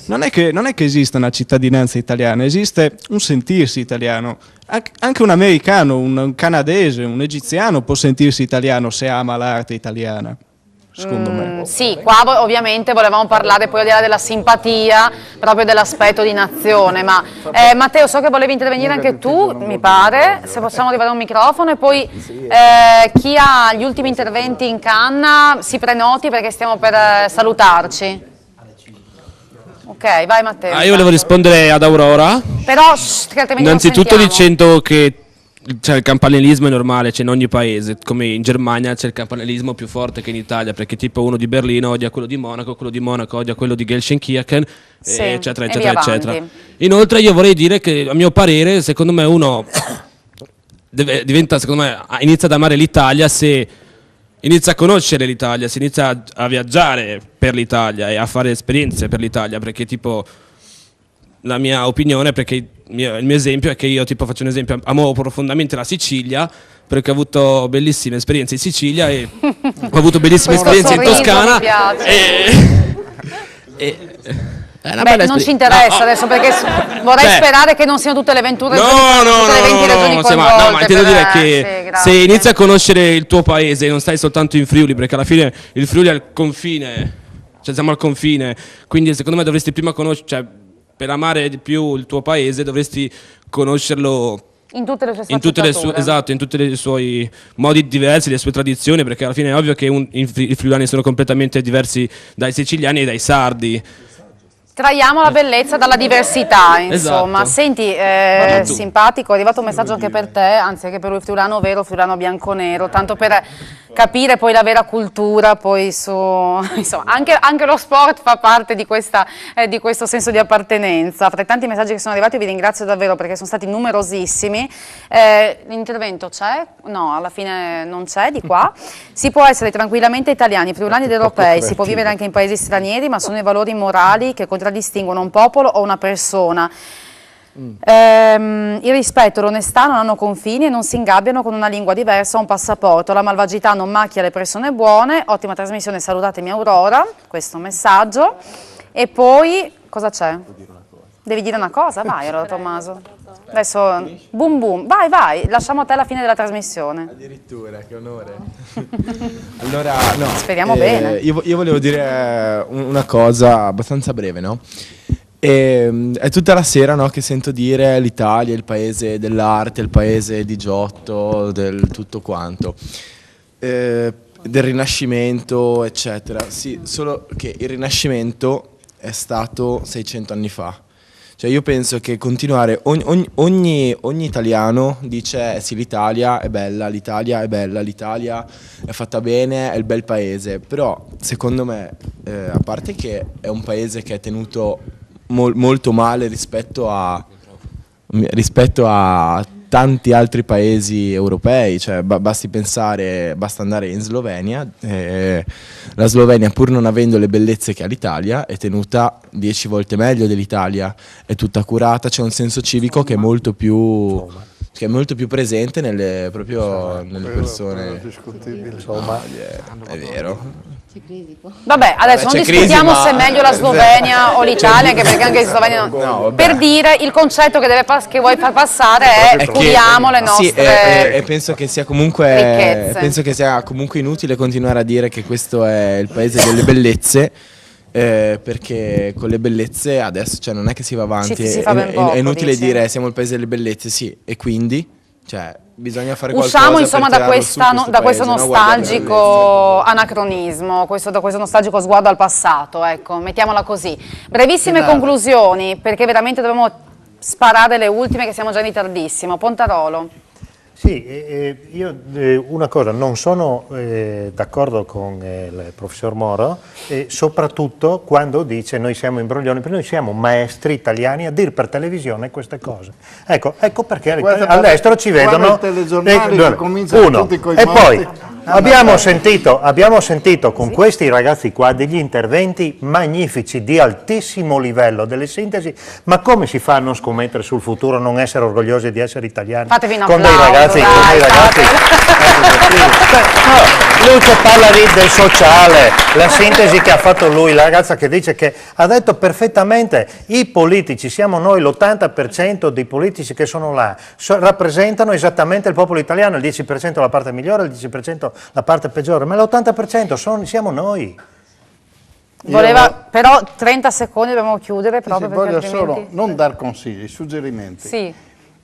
non è che esista una cittadinanza italiana, esiste un sentirsi italiano. Anche un americano, un canadese, un egiziano può sentirsi italiano se ama l'arte italiana. Secondo me. Sì, qua ovviamente volevamo parlare poi della simpatia, proprio dell'aspetto di nazione, ma Matteo, so che volevi intervenire anche tu, mi pare, se possiamo arrivare a un microfono, e poi chi ha gli ultimi interventi in canna si prenoti perché stiamo per salutarci. Ok, vai Matteo. Io volevo rispondere ad Aurora, però che altrimenti innanzitutto non sentiamo. dicendo che il campanilismo è normale, c'è in ogni paese, come in Germania c'è il campanilismo più forte che in Italia, perché tipo uno di Berlino odia quello di Monaco odia quello di Gelsenkirchen, Sì, eccetera, e eccetera, via eccetera. avanti. Inoltre io vorrei dire che, a mio parere, secondo me uno inizia ad amare l'Italia se inizia a conoscere l'Italia, se inizia a viaggiare per l'Italia e a fare esperienze per l'Italia, perché tipo la mia opinione, perché il mio esempio è che io tipo faccio un esempio, amo profondamente la Sicilia perché ho avuto bellissime esperienze in Sicilia e ho avuto bellissime esperienze in Toscana Beh, non ci interessa adesso perché vorrei sperare che non siano tutte le 21 regioni, tutte le 20 regioni coinvolte. Ma intendo dire che se inizi a conoscere il tuo paese e non stai soltanto in Friuli, perché alla fine il Friuli è al confine, cioè siamo al confine, quindi secondo me dovresti prima conoscere, cioè per amare di più il tuo paese dovresti conoscerlo in tutte le sue in tutti i suoi modi diversi, le sue tradizioni, perché alla fine è ovvio che i friulani sono completamente diversi dai siciliani e dai sardi. Traiamo la bellezza dalla diversità, insomma. Esatto. Senti, simpatico, è arrivato un messaggio anche per te, anzi anche per il friulano vero, friulano bianco-nero, tanto per capire poi la vera cultura, poi insomma, anche lo sport fa parte di questo senso di appartenenza. Fra i tanti messaggi che sono arrivati vi ringrazio davvero perché sono stati numerosissimi. L'intervento c'è? No, alla fine non c'è di qua. Si può essere tranquillamente italiani, friulani ed europei, si può vivere anche in paesi stranieri, ma sono i valori morali che contraddistinguono un popolo o una persona. Il rispetto e l'onestà non hanno confini e non si ingabbiano con una lingua diversa o un passaporto. La malvagità non macchia le persone buone. Ottima trasmissione, salutatemi Aurora, questo messaggio. E poi cosa c'è? Devi dire una cosa? Vai allora Tommaso. Adesso boom boom, vai, lasciamo a te la fine della trasmissione. Addirittura, che onore. Allora, no, speriamo bene. Io volevo dire una cosa abbastanza breve, no? È tutta la sera, no, che sento dire l'Italia è il paese dell'arte, il paese di Giotto, del tutto quanto, del Rinascimento, eccetera. Sì, solo che il Rinascimento è stato 600 anni fa. Cioè io penso che continuare, ogni italiano dice sì, l'Italia è bella, l'Italia è fatta bene, è il bel paese, però secondo me, a parte che è un paese che è tenuto molto male rispetto a tanti altri paesi europei, cioè basta andare in Slovenia, la Slovenia pur non avendo le bellezze che ha l'Italia è tenuta 10 volte meglio dell'Italia, è tutta curata, c'è un senso civico che è molto più presente nelle persone. È vero. Vabbè, adesso non discutiamo se è meglio la Slovenia o l'Italia, anche perché anche in Slovenia per dire il concetto che vuoi far passare è curiamo le nostre e penso che sia comunque ricchezze. Penso che sia comunque inutile continuare a dire che questo è il paese delle bellezze. Perché con le bellezze adesso non è che si va avanti, è inutile dire siamo il paese delle bellezze, sì, e quindi bisogna fare qualcosa. Usciamo insomma da questo nostalgico anacronismo, da questo nostalgico sguardo al passato, ecco, mettiamola così. Brevissime conclusioni, perché veramente dobbiamo sparare le ultime che siamo già in ritardissimo. Pontarolo. Sì, io una cosa, non sono d'accordo con il professor Moro, soprattutto quando dice noi siamo imbroglioni, perché noi siamo maestri italiani a dire per televisione queste cose. Ecco perché all'estero ci vedono uno, e poi abbiamo sentito con questi ragazzi qua degli interventi magnifici di altissimo livello, delle sintesi, ma come si fa a non scommettere sul futuro, non essere orgogliosi di essere italiani? Fatevi un con applauso, dei ragazzi, Lucio parla del sociale, la sintesi che ha fatto lui, la ragazza che dice che ha detto perfettamente, i politici, siamo noi, l'80% dei politici che sono là, rappresentano esattamente il popolo italiano, il 10% la parte migliore, il 10% la parte peggiore, ma l'80% siamo noi. Però 30 secondi dobbiamo chiudere proprio sì, perché voglio altrimenti... solo non dar consigli, suggerimenti. Sì,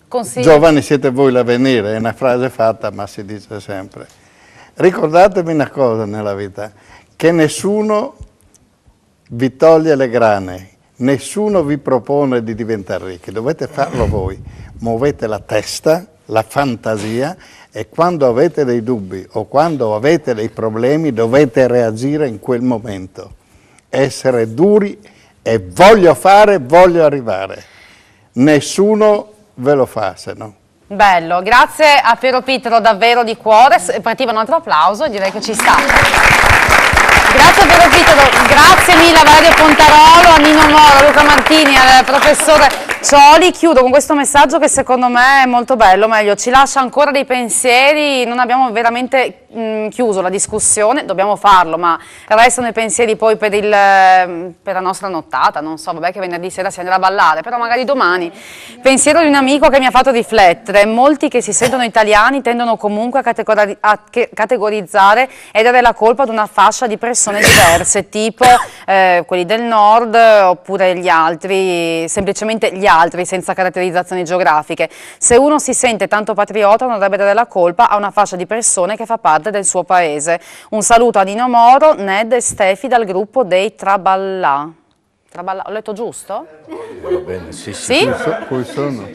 consigli. Giovani siete voi l'avvenire, è una frase fatta ma si dice sempre. Ricordatevi una cosa nella vita, che nessuno vi toglie le grane, nessuno vi propone di diventare ricchi, dovete farlo voi, muovete la testa, la fantasia e quando avete dei dubbi o quando avete dei problemi dovete reagire in quel momento, essere duri e voglio fare, voglio arrivare, nessuno ve lo fa se no. Bello, grazie a Piero Pietro davvero di cuore, partiva un altro applauso e direi che ci sta. Grazie a Piero Pietro, grazie mille a Valerio Pontarolo, a Nino Moro, a Luca Martini, al professore Cioli. Chiudo con questo messaggio che secondo me è molto bello, meglio, ci lascia ancora dei pensieri, non abbiamo veramente chiuso la discussione, dobbiamo farlo, ma restano i pensieri poi per la nostra nottata, non so, vabbè che venerdì sera si andrà a ballare, però magari domani. Pensiero di un amico che mi ha fatto riflettere, molti che si sentono italiani tendono comunque a categorizzare e dare la colpa ad una fascia di persone diverse, tipo quelli del nord oppure gli altri, semplicemente gli altri senza caratterizzazioni geografiche. Se uno si sente tanto patriota non dovrebbe dare la colpa a una fascia di persone che fa parte del suo paese. Un saluto a Nino Moro, Ned e Stefi dal gruppo dei Traballà. Ho letto giusto? Va bene, sì? Poi sono.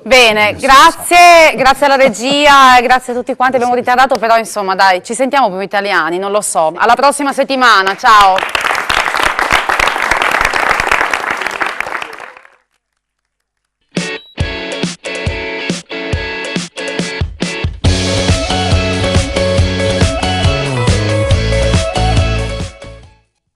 Bene, grazie alla regia, grazie a tutti quanti, abbiamo ritardato, però insomma dai, ci sentiamo più italiani, non lo so. Alla prossima settimana, ciao!